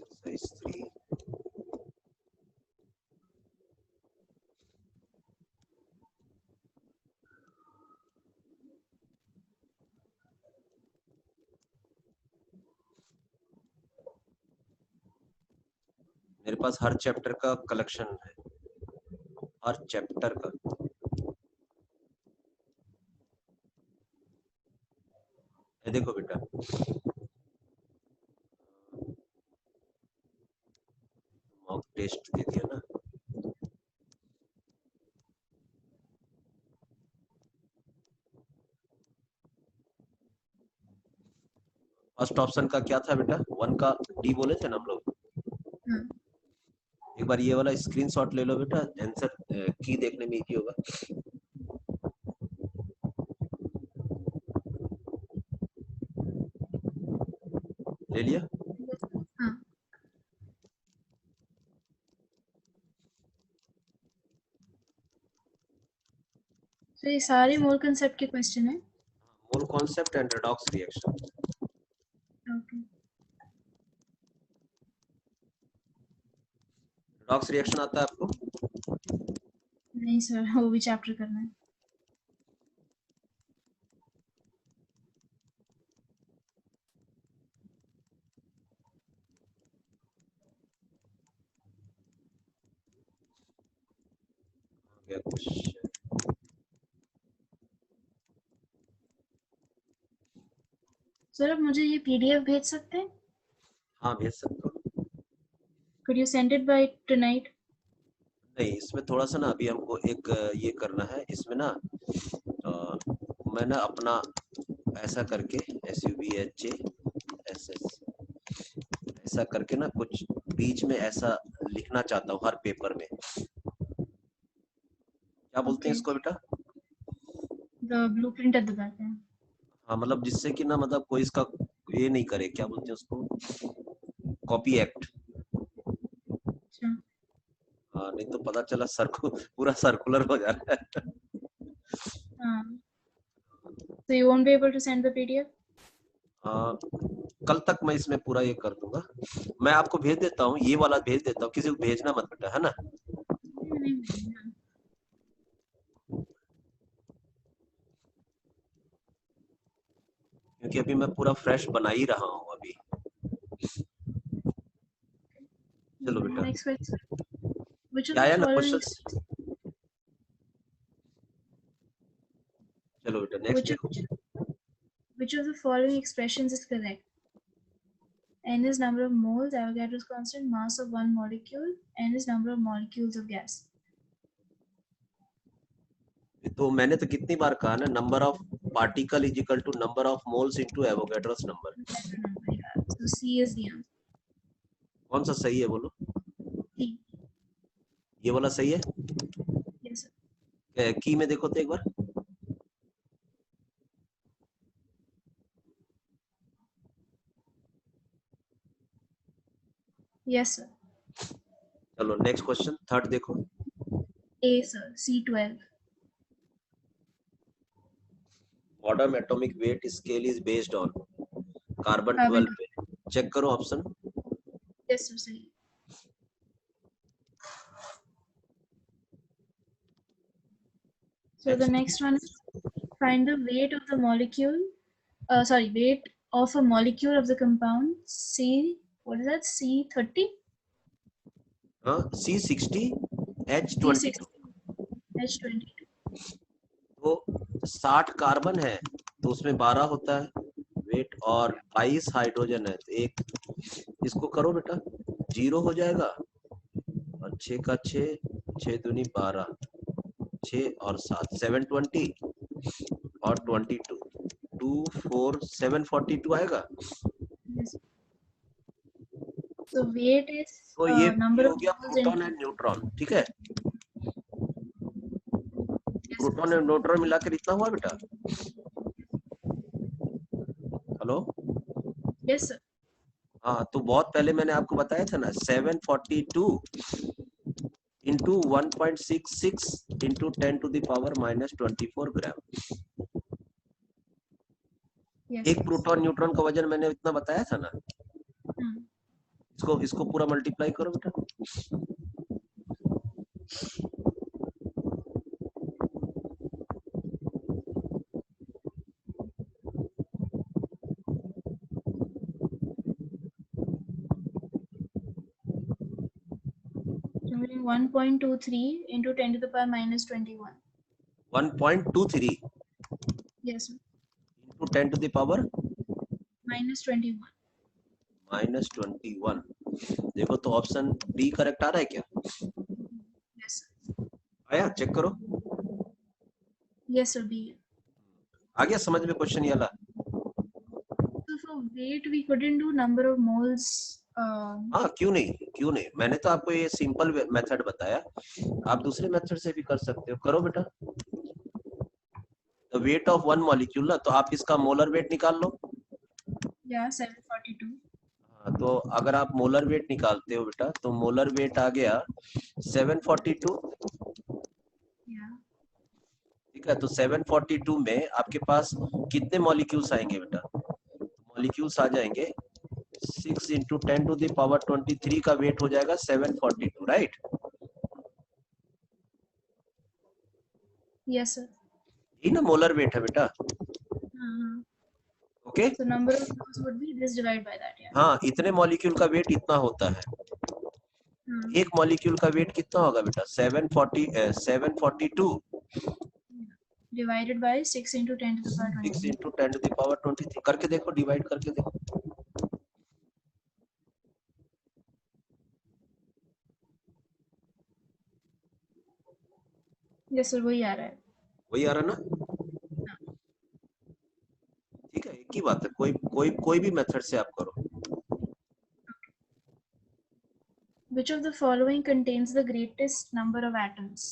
exercise 3। मेरे पास हर चैप्टर का कलेक्शन है, हर चैप्टर का। ये देखो बेटा, मॉक टेस्ट दे दिया ना। फर्स्ट ऑप्शन का क्या था बेटा, 1 का डी बोले थे ना हम लोग। हाँ. एक बार ये वाला स्क्रीनशॉट ले लो बेटा, आंसर की देखने में इजी होगा। ले लिया? हाँ. तो ये सारे मोल कंसेप्ट के क्वेश्चन है. Mole concept and redox reaction. Okay. Redox reaction आता है आपको? नहीं सर, वो भी चैप्टर करना है. गया क्वेश्चन। सर आप मुझे ये पीडीएफ भेज सकते हैं? हाँ भेज सकते हो। Could you send it by tonight? नहीं, इसमें थोड़ा सा ना अभी हमको एक ये करना है इसमें ना, मैं ना अपना ऐसा करके SUBHJSS ऐसा करके ना कुछ बीच में ऐसा लिखना चाहता हूँ हर पेपर में। क्या बोलते हैं Okay. इसको बेटा? The blueprint at the back. है. हाँ, मतलब जिससे कि ना मतलब कोई इसका ये नहीं करे, क्या बोलते हैं उसको, कॉपी एक्ट। अच्छा. हाँ, नहीं तो पता चला पूरा सर्कुलर हो जा रहा है। हाँ. So you won't be able to send the PDF? कल तक मैं इसमें पूरा ये कर दूंगा। मैं आपको भेज देता हूँ, ये वाला भेज देता हूँ, किसी को भेजना मत बेटा, है ना? नहीं. क्योंकि अभी मैं पूरा फ्रेश बना ही रहा हूँ अभी। चलो बेटा, Next question. Which of क्या the आया ना following क्वेश्चंस? चलो बेटा नेक्स्ट which of, देखो। which of the following expressions is correct? N is number of moles, Avogadro's constant, mass of one molecule. N is number of molecules of gas. तो मैंने तो कितनी बार कहा ना, number of particle is equal to number of moles into Avogadro's number. So C is the answer. कौन सा सही है बोलो? C. ये वाला सही है? Yes, sir. की में देखो तो एक बार. Yes, sir. चलो नेक्स्ट क्वेश्चन, थर्ड देखो. A, sir. C12. Modern atomic weight scale is based on carbon Carbon 12 पे. चेक करो ऑप्शन. Yes, sir. सही. So the next one is find the weight of the molecule. Weight of a molecule of the compound C. What is that? C30. हाँ, C60 H22. H22. तो 60 carbon है तो उसमें 12 होता है wait और 22 hydrogen है तो एक इसको करो बेटा 0 हो जाएगा और 6 का 6 6 दूनी 12 6 और 7 720 और 22 2 4 742 आएगा. Yes. So weight is तो ये number हो of गया moles प्रोटॉन एंड न्यूट्रॉन. ठीक है, प्रोटॉन एंड न्यूट्रॉन मिलाकर इतना हुआ बेटा. हेलो. Yes, sir. हाँ, तो बहुत पहले मैंने आपको बताया था ना 742 into 1.66 into 10 to the power -24 gram. Yes. एक प्रोटॉन न्यूट्रॉन का वजन मैंने इतना बताया था ना. इसको पूरा मल्टीप्लाई करो बेटा. So 1.23 into 10 to the power -21. 1.23 Yes, sir. Into 10 to the power -21. -21. देखो तो ऑप्शन डी करेक्ट आ रहा है क्या? Yes, sir. आया, चेक करो. Yes, sir. B. आ गया समझ में क्वेश्चन ये वाला? So for weight we couldn't do number of moles. हाँ, क्यों नहीं, मैंने तो आपको ये सिंपल मेथड बताया. आप दूसरे मेथड से भी कर सकते हो. करो बेटा. The weight of one molecule ना, तो आप इसका मोलर वेट निकाल लो. Yeah, 742. हाँ, तो अगर आप मोलर वेट निकालते हो बेटा तो मोलर वेट आ गया 742. Yeah. ठीक है, तो 742 में आपके पास कितने मॉलिक्यूल्स आएंगे बेटा? मॉलिक्यूल्स आ जाएंगे 6 इंटू 10 to the power 23 का वेट हो जाएगा 742, राइट? Yes, sir. ये ना मोलर वेट है बेटा. Okay. So number of moles would be this divided by that. Yeah. हाँ, इतने मॉलिक्यूल का वेट इतना होता है. एक मॉलिक्यूल का वेट कितना होगा बेटा? 742 divided by 6 into 10 to the power 6 23. into 10 to the power 23 करके देखो, डिवाइड करके देखो. Yes, sir. वही आ रहा है. वही आ रहा ना? ठीक है, एक ही बात है. कोई भी मेथड से आप करो. Which of the following contains the greatest number of atoms?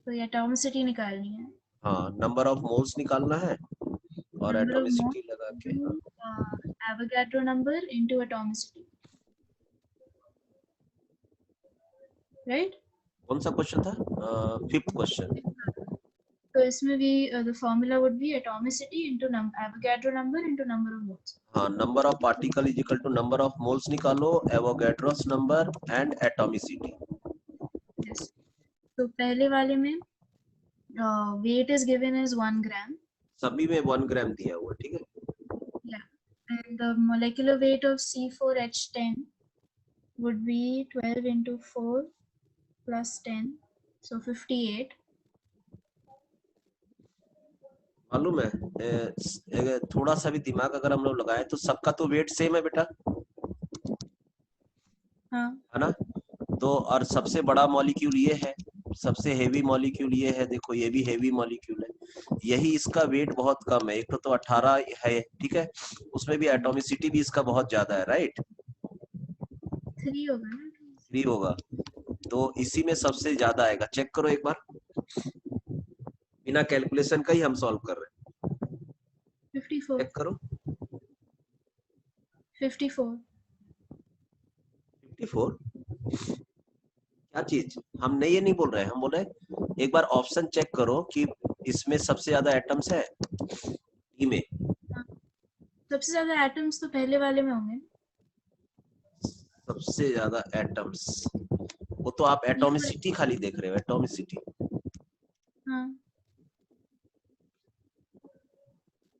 तो ये atomicity निकालनी है. हाँ, नंबर ऑफ मोल्स निकालना है और Number of एटॉमिसिटी moles लगा के. into, Avogadro number into atomicity. Right? कौन सा क्वेश्चन था? 5th question. तो इसमें भी the formula would be atomicity into Avogadro number into number of moles. हाँ, number of particle is equal to number of moles निकालो, Avogadro's number and atomicity. Yes. तो पहले वाले में weight is given as 1 gram. सभी में 1 gram दिया हुआ. ठीक है. Yeah. And the molecular weight of C4H10 would be 12 into 4 plus 10, so 58. मालूम है, थोड़ा सा भी दिमाग अगर हम लोग लगाए तो सबका तो वेट सेम है बेटा. हाँ. है ना? तो और सबसे बड़ा मॉलिक्यूल ये है, सबसे हेवी मॉलिक्यूल ये है. देखो ये भी हेवी मॉलिक्यूल है. यही इसका वेट बहुत कम है, एक तो 18 है, ठीक है, उसमें भी एटॉमिसिटी भी इसका बहुत ज्यादा है, राइट, 3 होगा ना? 3 होगा, तो इसी में सबसे ज्यादा आएगा। चेक करो एक बार, बिना कैलकुलेशन का ही हम सॉल्व कर रहे हैं, 54 चेक करो। 54 54 क्या चीज, हम ये नहीं बोल रहे हैं, हम बोल रहे हैं एक बार ऑप्शन चेक करो कि इसमें सबसे ज्यादा एटम्स है डी में, सबसे ज्यादा एटम्स तो पहले वाले में होंगे। सबसे ज्यादा एटम्स, वो तो आप ये वाले, एटॉमिसिटी खाली देख रहे हो, एटॉमिसिटी। हाँ।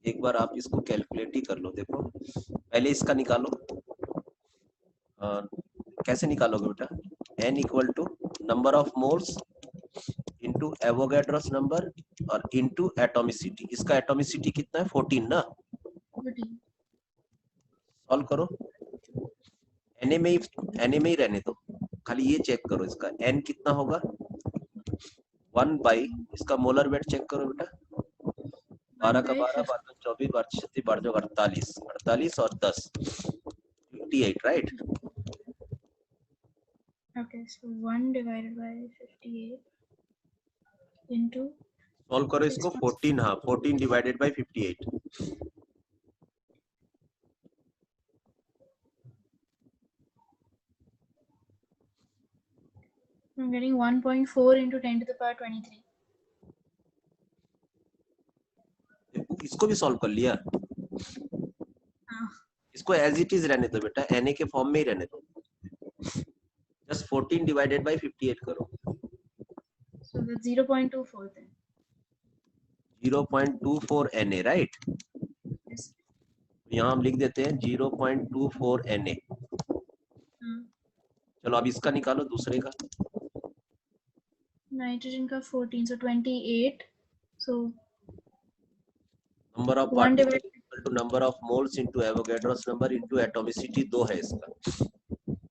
एक बार आप इसको कैलकुलेट ही कर लो, देखो पहले इसका निकालो। कैसे निकालोगे बेटा, n equal to number of moles into Avogadro's number और इंटू एटॉमिसिटी। इसका एटॉमिसिटी कितना है, 14 ना, 14। सॉल्व करो। Na में ही रहने दो, खाली ये चेक करो इसका n कितना होगा, 1 बाई, इसका मोलर वेट चेक करो बेटा, 12 का 12, 12 24, 12 36, 12 48, 48 और 10 58, right. Okay, so 1 divided by 58 into solve करो इसको, 14, हाँ 14 divided by 58, I'm getting 1.4 into 10 to the power 23. इसको भी सॉल्व कर लिया, हाँ, इसको एज इट इज रहने दो बेटा, Na के फॉर्म में ही रहने दो, जस्ट 14 डिवाइडेड बाई 58 करो, so that's 0.24 then. 0.24 Na, right. Yes. यहाँ हम लिख देते हैं 0.24 Na। हाँ, चलो अब इसका निकालो, दूसरे का। नाइट्रोजन का 14, so 28. So number of 1 particle divided, equal to number of moles into Avogadro's number into atomicity, 2 है इसका।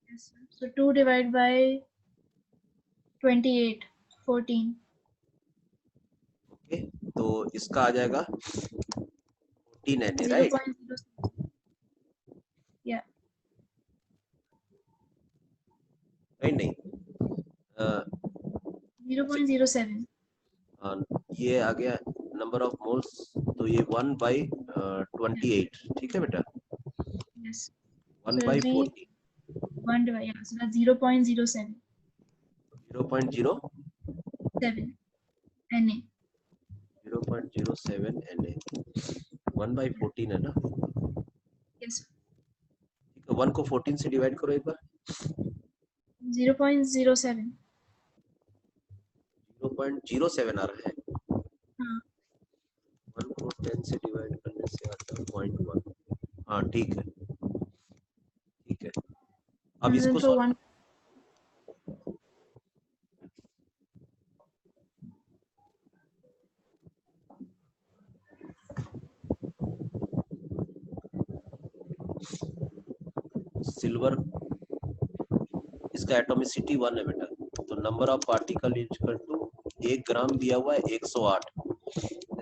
yes, so 2 divided by 28, 14. Okay, तो इसका आ जाएगा 14 Na, राइट। 0.07. Yeah, नहीं, 0.07. ये आ गया नंबर ऑफ मोल्स, तो ये 1 बाई 28, ठीक है बेटा, Yes. 1 So by it'll be 14, 1 divided, yeah, so that's 0.07. 0.07 Na. Na, 1 by 14 है ना, Yes. 1 को 14 से डिवाइड करो एक बार, 0.07. 0.07 आ रहा है, हाँ, 1 को 10 से डिवाइड करने से आता है 0.1, हाँ ठीक है, ठीक है। अब and then इसको throw सॉल्व, 1. सिल्वर, इसका एटॉमिसिटी 1 है बेटा, तो number of particle equal to 1 gram दिया हुआ है 108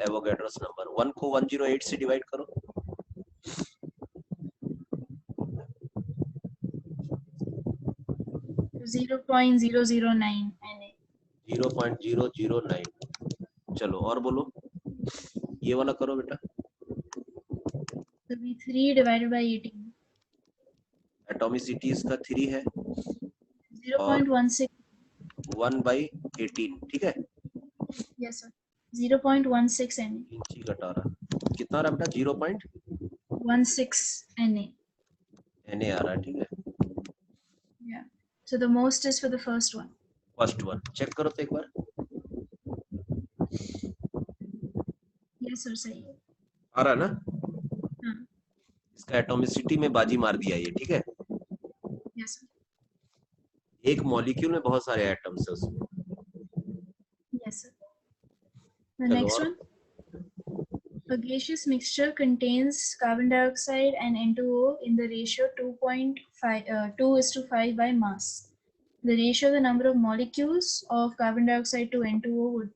एवोगैड्रोस नंबर, 1 को 108 से डिवाइड करो, 0.009 Na. 0.009। चलो और बोलो, ये वाला करो बेटा, So be 3 divided by 18. Atomicity इसका 3 है 0.16. 1 बाई 18, ठीक है, Yes, sir. 0.16 Na. इंची घटा रहा, कितना आ रहा बेटा, 16 Na. Na आ रहा है, ठीक है, Yeah. So the most is for the first one. First one check करो तो एक बार, Yes, sir. सही है. आ रहा है ना, हाँ. इसका एटॉमिसिटी में बाजी मार दिया ये, ठीक है, Yes, sir. एक मॉलिक्यूल में बहुत सारे एटम्स है उसमें। Yes, sir. The चलो next और, one. A gaseous mixture contains carbon dioxide and N2O in the ratio 2:5 by mass. The ratio of the number of molecules of carbon dioxide to N2O would be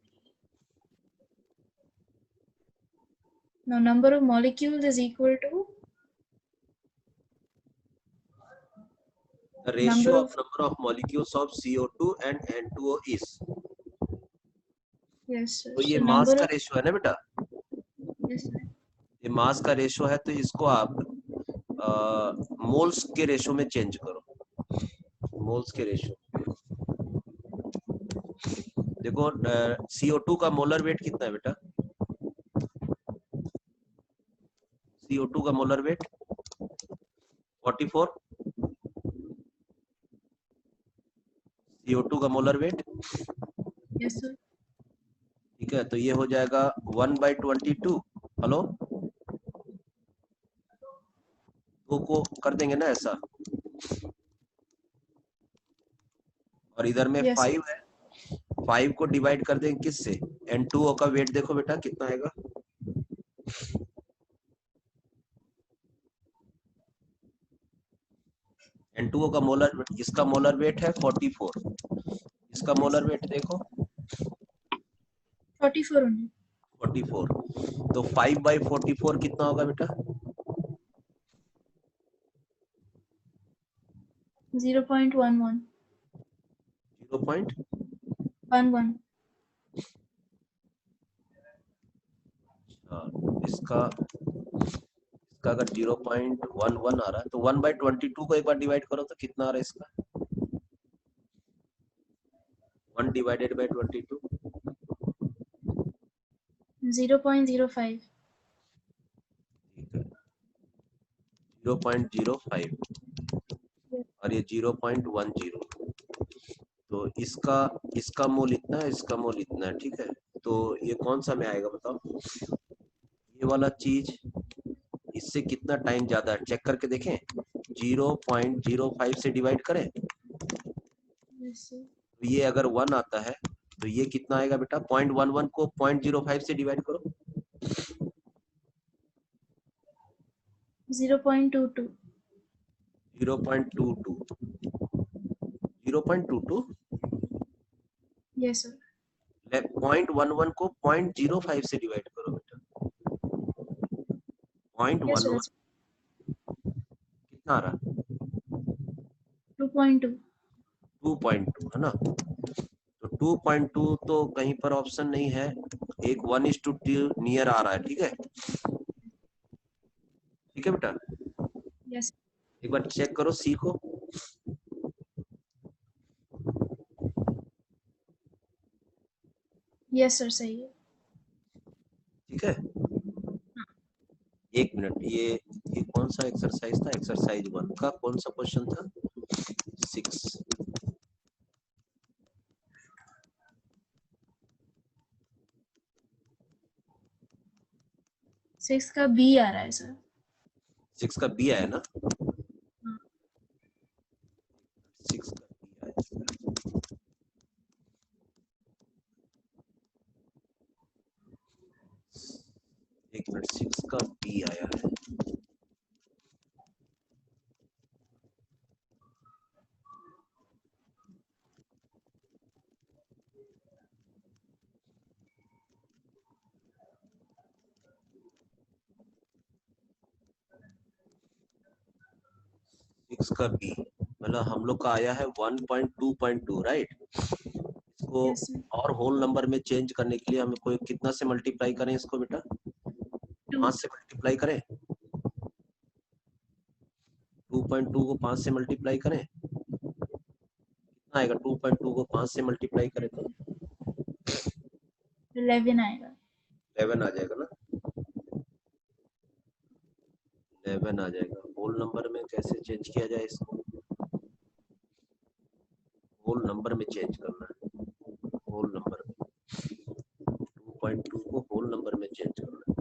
Now number of molecules is equal to The ratio number of number of molecules of CO2 and N2O is. yes sir. तो ये So मास number का of ratio है ना बेटा, yes sir. ये मास का ratio है, तो इसको आप मोल्स के रेशियो में चेंज करो। मोल्स के रेशियो देखो, CO2 का मोलर वेट कितना है बेटा? CO2 का मोलर वेट 44, CO2 का मोलर वेट, Yes sir. ठीक है, तो ये हो जाएगा 1/22। हेलो, दो को कर देंगे ना ऐसा, और इधर में Yes sir. 5 है, 5 को डिवाइड कर देंगे किससे? N2O का वेट देखो बेटा कितना आएगा? N2O का मोलर, इसका मोलर वेट है 44, इसका मोलर वेट देखो 44 only. 44, तो 5/44 कितना होगा बेटा? 0.11. 0.11। इसका अगर 0.11 आ रहा है तो 1/22 को एक बार डिवाइड करो तो कितना आ रहा है इसका? 1 डिवाइडेड बाय 22 0.05. ठीक है, 0.05 और ये 0.10, तो इसका मोल इतना है, इसका मोल इतना है, ठीक है, तो ये कौन सा में आएगा बताओ? ये वाला चीज इससे कितना टाइम ज्यादा है, चेक करके देखें। 0.05 से डिवाइड करें, Yes sir. तो ये अगर 1 आता है तो ये कितना आएगा बेटा? 0.11 को 0.05 से डिवाइड करो, 0.22. 0.22, 0.22, Yes sir. 0.11 को 0.05 से डिवाइड करो बेटा, Yes sir. 0.11 That's कितना आ रहा? 2.2. 2.2 है ना, तो 2.2 तो कहीं पर ऑप्शन नहीं है, एक 1:2 नियर आ रहा है, ठीक है, ठीक है बेटा, Yes. एक बार चेक करो सी को, Yes sir. सही है. ठीक है। एक मिनट, ये कौन सा एक्सरसाइज था? एक्सरसाइज 1 का कौन सा क्वेश्चन था? 6। 6 का B आ रहा है सर. 6 का बी आया ना? हाँ. 6 का बी आया, एक मिनट, 6 का बी आया है, सिक्स का बी मतलब हम लोग का आया है 1.2.2, राइट? इसको Yes sir. और होल नंबर में चेंज करने के लिए हमें कोई कितना से मल्टीप्लाई करें इसको बेटा? 2. 5 से मल्टीप्लाई करें, 2.2 को 5 से मल्टीप्लाई करें, कितना आएगा? 2.2 को 5 से मल्टीप्लाई करें तो 11 आएगा. 11 आ जाएगा ना, 11 आ जाएगा। होल नंबर में कैसे चेंज किया जाए इसको? होल नंबर में चेंज करना है, होल नंबर में 2.2 को होल नंबर में चेंज करना है,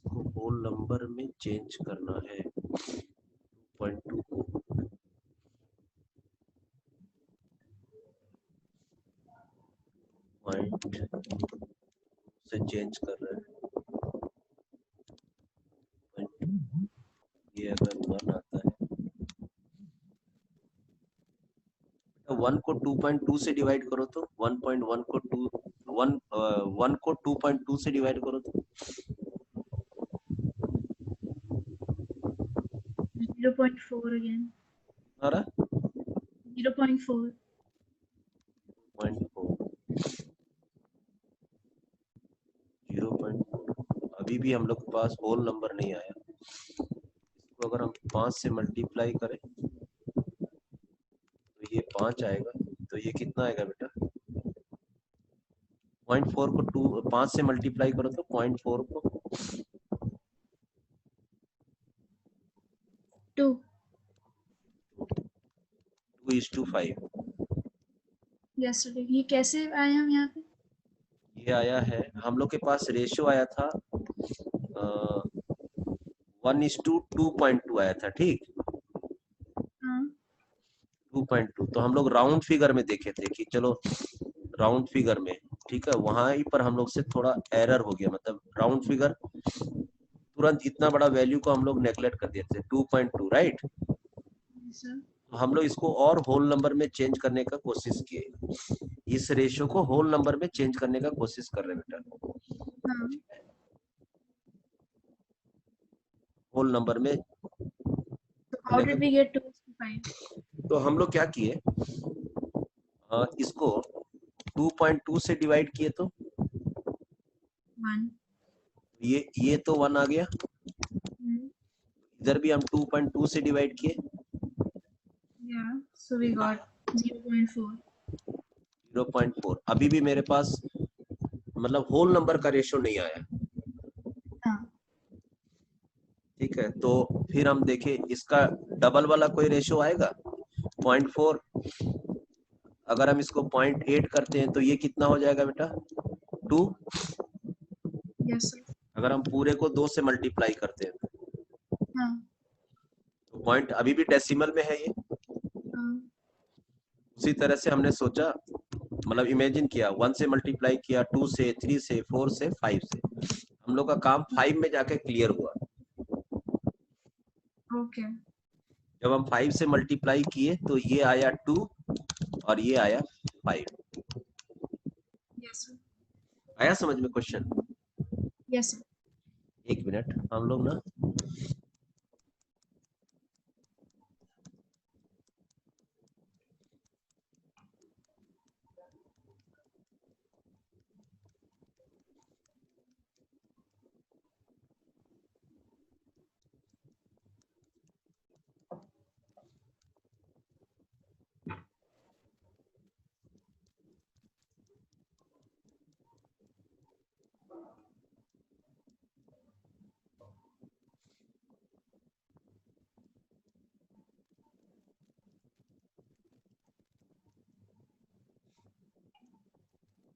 इसको होल नंबर में चेंज करना है, 2.2 को पॉइंट से चेंज कर रहे हैं, ये अगर 1 आता है, 1 को 2.2 से डिवाइड करो तो 1.1 को 1 को 2.2 से डिवाइड करो तो 0.4 again. आ रहा 0.4. 0.4 अभी भी हम लोग के पास होल नंबर नहीं आया। इसको अगर हम 5 से मल्टीप्लाई करें तो ये 5 आएगा, तो ये कितना आएगा बेटा? 0.4 को 5 से मल्टीप्लाई करो तो 0.4 को 2. 2:5 Yesterday. ये कैसे आए हम यहाँ पे? ये आया है, हम लोग के पास रेशियो आया था 1:2.2 आया था, ठीक। हाँ. 2.2 तो हम लोग राउंड फिगर में देखे थे कि चलो राउंड फिगर में, ठीक है, वहां ही पर हम लोग से थोड़ा एरर हो गया, मतलब राउंड फिगर तुरंत इतना बड़ा वैल्यू को हम लोग नेग्लेक्ट कर दिए थे 2.2, राइट। Yes, sir. तो हम लोग इसको और होल नंबर में चेंज करने का कोशिश किए, इस रेशियो को होल नंबर में चेंज करने का कोशिश कर रहे हैं बेटा, हाँ. होल नंबर में। So how did we get 2:5? तो हम लोग क्या किए, इसको 2.2 से डिवाइड किए तो 1. ये तो 1 आ गया, Hmm. इधर भी हम 2.2 से डिवाइड किए, Yeah. So we got 0.4. 0.4। अभी भी मेरे पास मतलब होल नंबर का रेशियो नहीं आया, हाँ. ठीक है। तो फिर हम देखें इसका डबल वाला कोई रेशियो आएगा 0.4, अगर हम इसको 0.8 करते हैं तो ये कितना हो जाएगा बेटा? 2। Yes, sir. अगर हम पूरे को 2 से मल्टीप्लाई करते हैं हाँ. तो पॉइंट अभी भी डेसिमल में है ये। हाँ. उसी तरह से हमने सोचा, मतलब इमेजिन किया, 1 से मल्टीप्लाई किया, 2 से, 3 से, 4 से, 5 से, हम लोग का काम 5 में जाके क्लियर हुआ। Okay. जब हम 5 से मल्टीप्लाई किए तो ये आया 2 और ये आया 5। Yes, sir. आया समझ में क्वेश्चन? Yes, sir. एक मिनट, हम लोग ना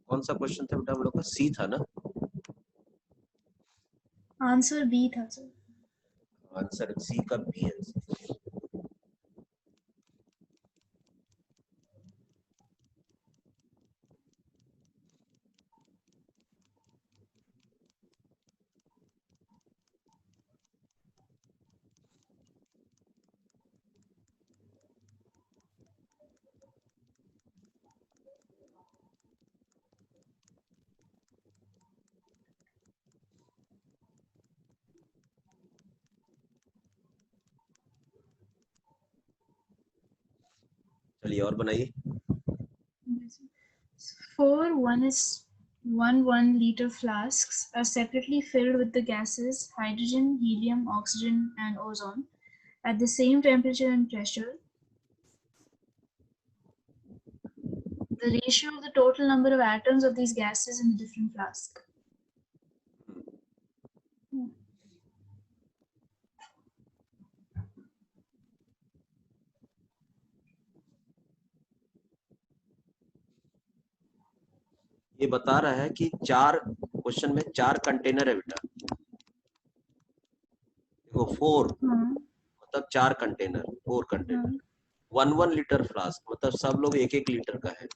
कौन सा क्वेश्चन था बेटा हम लोग का? सी था ना? Answer B था sir. आंसर सी का बी आंसर। चलिए और बनाइए। Yes, sir. 4 1 liter flasks are separately filled with the gases hydrogen, helium, oxygen, and ozone at the same temperature and pressure. The ratio of the total number of atoms of these gases in the different flask. ये बता रहा है कि 4 question में 4 container है बेटा, देखो 4 मतलब 4 कंटेनर, 4 कंटेनर, 1 लीटर फ्लास्क मतलब सब लोग 1 लीटर का है,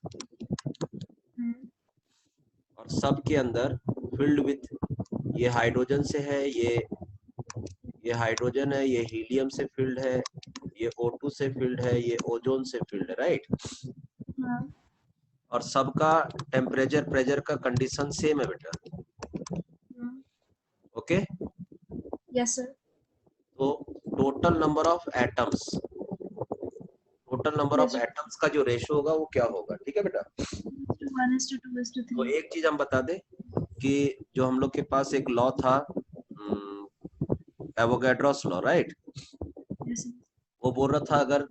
और सब के अंदर फिल्ड विथ, ये हाइड्रोजन से है, ये हाइड्रोजन है, ये हीलियम से फिल्ड है, ये O2 से फिल्ड है, ये ओजोन से फिल्ड है, राइट। हाँ। और सबका टेम्परेचर प्रेशर का कंडीशन सेम है बेटा, ओके। Yes sir. तो टोटल नंबर ऑफ एटम्स, का जो रेशो होगा वो क्या होगा, ठीक है बेटा। 1:2:3। तो एक चीज हम बता दें कि जो हम लोग के पास एक लॉ था, Avogadro's law, right. Yes sir. वो बोल रहा था अगर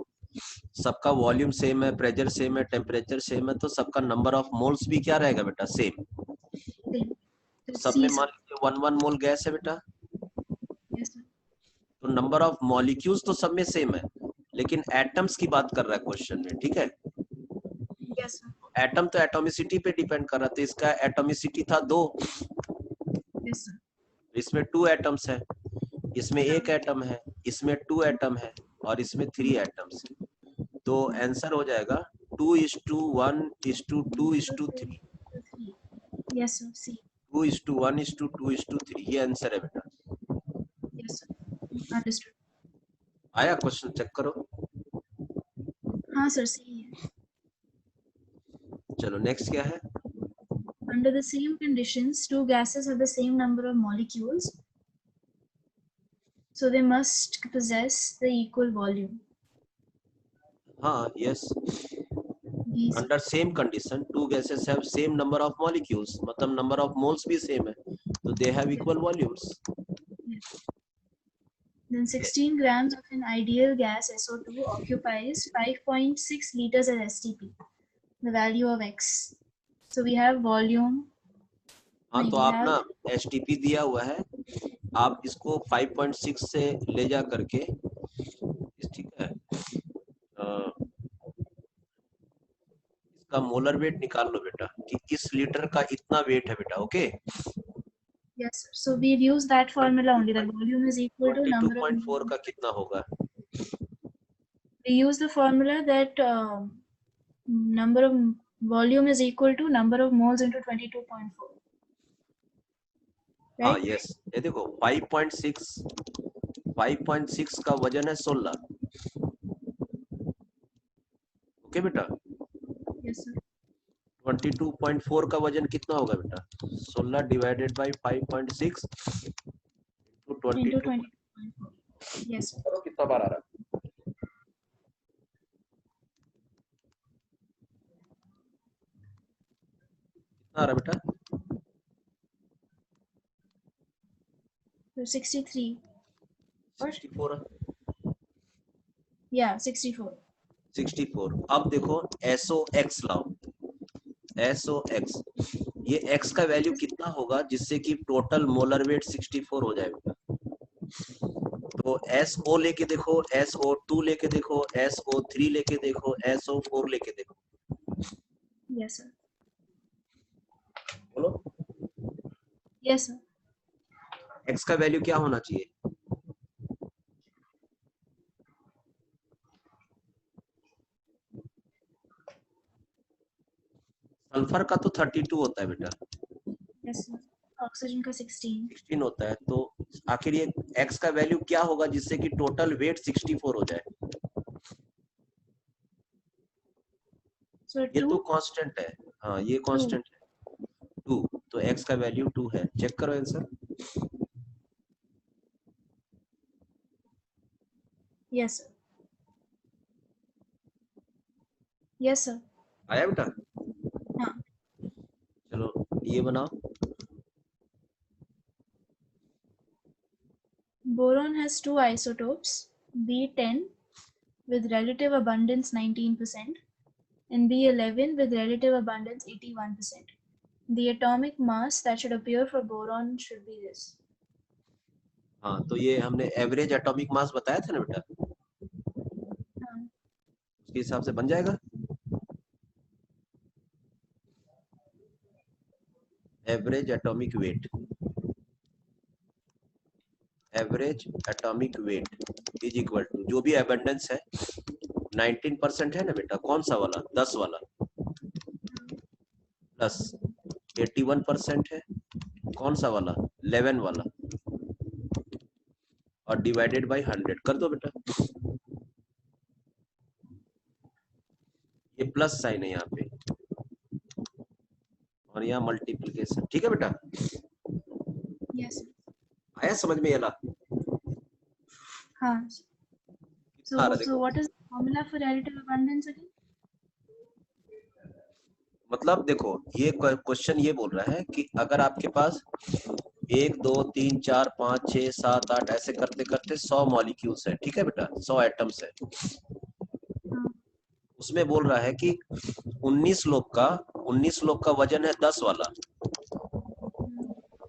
सबका वॉल्यूम सेम है, प्रेशर सेम है, टेम्परेचर सेम है, तो सबका नंबर ऑफ मोल्स भी क्या रहेगा बेटा, सेम। सेम। तो सब सी में मान सर। लीजिए 1 मोल गैस है बेटा, यस सर। तो नंबर ऑफ मॉलिक्यूल्स तो सब में सेम है, लेकिन एटम्स की बात कर रहा है क्वेश्चन में, ठीक है। Yes sir. एटम तो एटॉमिसिटी पे डिपेंड कर रहा था, इसका एटॉमिसिटी था 2, यस सर। इसमें 2 एटम्स है, इसमें एक एटम है, इसमें 2 एटम है, और इसमें 3 एटम्स है। तो आंसर हो जाएगा 2:1:2:3। Yes sir. सी। 2:1:2:3, ये आंसर है बेटा। Yes sir. अंडरस्टूड। आया क्वेश्चन, चेक करो। हाँ सर, सही है। चलो नेक्स्ट क्या है। Under the same conditions, two gases have the same number of molecules, so they must possess the equal volume. हाँ, yes. These under same condition two gases have same number of molecules, मतलब number of moles भी same है, तो they have equal volumes. Then 16 grams of an ideal gas SO2 occupies 5.6 liters as STP, the value of X. So we have volume. हाँ, तो we आप have ना STP दिया हुआ है, आप इसको 5.6 से ले जा करके, ठीक है, इसका मोलर वेट निकाल लो बेटा, कि इस लीटर का इतना वेट है बेटा, okay. yes sir. So we've used that formula only, that volume is equal to number of 22.4 का कितना होगा। we use the formula that number of volume is equal to number of moles into 22.4. हाँ, right? Yes. ये देखो 5.6 का वजन है 16, okay बेटा। Yes sir. 22.4 का वजन कितना होगा बेटा, 16 divided by 5.6 into 22। 22.4. Yes sir. करो कितना बार आ रहा है, कितना आ रहा है बेटा, So 63. 64। Yeah, 64. 64। अब देखो SOX लाओ, SOX, ये X का वैल्यू कितना होगा जिससे कि टोटल मोलर वेट 64 हो जाए बेटा। तो SO लेके देखो, SO2 लेके देखो, SO3 लेके देखो, SO4 लेके देखो, Yes sir. बोलो Yes sir. X का वैल्यू क्या होना चाहिए। सल्फर का तो 32 होता है बेटा, Yes sir. Oxygen का 16. 16 होता है, तो आखिर ये X का वैल्यू क्या होगा जिससे कि टोटल वेट 64 हो जाए। So ये 2. तो कांस्टेंट है, हाँ ये कांस्टेंट है 2, तो X का वैल्यू 2 है। चेक करो answer. Yes sir. Yes sir. आया बेटा। हाँ. चलो ये बनाओ। Boron has two isotopes, B10 with relative abundance 19% and B11 with relative abundance 81%. The atomic mass that should appear for boron should be this. हाँ, तो ये हमने एवरेज एटॉमिक मास बताया था ना बेटा, हाँ. उसके हिसाब से बन जाएगा। Average atomic weight, average atomic weight is equal to जो भी एबंडेंस है 19% है ना बेटा, कौन सा वाला, 10 वाला, प्लस 81% है, कौन सा वाला, 11 वाला, और डिवाइडेड बाय 100 कर दो बेटा। ये प्लस साइन है यहाँ पे और यहाँ मल्टीप्लिकेशन। ठीक है बेटा, Yes, sir. आया समझ में? ये ला हाँ. कितना आ रहा So है देखो। what is the formula for relative abundance again? मतलब देखो, ये क्वेश्चन ये बोल रहा है कि अगर आपके पास 1 2 3 4 5 6 7 8 ऐसे करते करते 100 मॉलिक्यूल्स है, ठीक है बेटा, 100 एटम्स है, हाँ. उसमें बोल रहा है कि 19 लोग का वजन है 10 वाला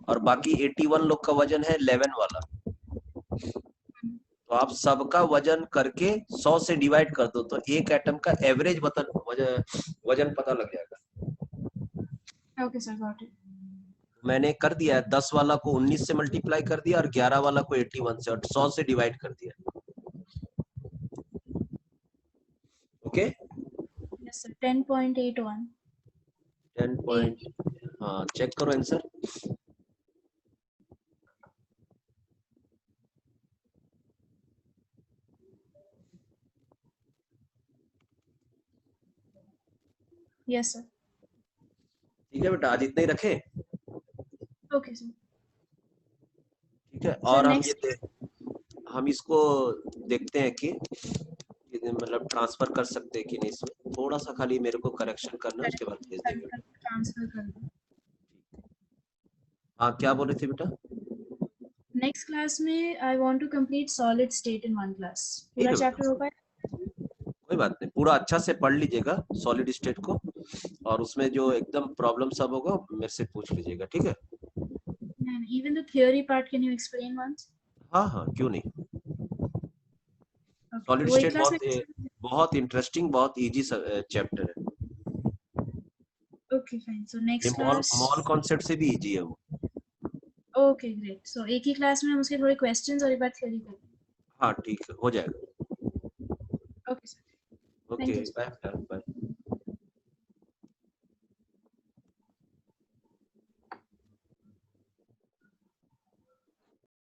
और बाकी 81 लोग का वजन है 11 वाला। तो आप सबका वजन करके 100 से डिवाइड कर दो तो एक एटम का एवरेज वजन पता लग जाएगा। Okay, sir, got it. मैंने कर दिया है, 10 वाला को 19 से मल्टीप्लाई कर दिया और 11 वाला को 81 से और 100 से डिवाइड कर दिया। Okay, Yes, sir. 10.81. 10 पॉइंट, हाँ चेक करो आंसर। Yes, sir. ठीक है बेटा, आज इतना ही रखें। Okay, sir. ठीक है, So और next. हम इसको देखते हैं कि मतलब ट्रांसफर कर सकते हैं कि नहीं। इसमें थोड़ा सा खाली मेरे को करेक्शन करना है, उसके बाद भेज देंगे। ट्रांसफर कर दो। हाँ क्या बोल रहे थे बेटा? नेक्स्ट क्लास में I want to complete solid state in one class. पूरा ठीक है बेटा, चैप्टर हो पाए? कोई बात नहीं, पूरा अच्छा से पढ़ लीजिएगा सॉलिड स्टेट को और उसमें जो एकदम प्रॉब्लम सब होगा मेरे से पूछ लीजिएगा, ठीक है? And even the theory part, can you explain once? हाँ हाँ क्यों नहीं। Okay. सॉलिड तो वही स्टेट क्लास में। बहुत इंटरेस्टिंग, बहुत इजी चैप्टर है। ओके फाइन, सो ये नेक्स्ट क्लास। मॉल कॉन्सेप्ट से भी इजी है वो। ओके ग्रेट, सो एक ही क्लास में हम उसके थोड़े क्वेश्चंस और एक बार थ्योरी करेंगे। हाँ ठीक है, हो जाएगा। Okay sir, thank okay you. Bye.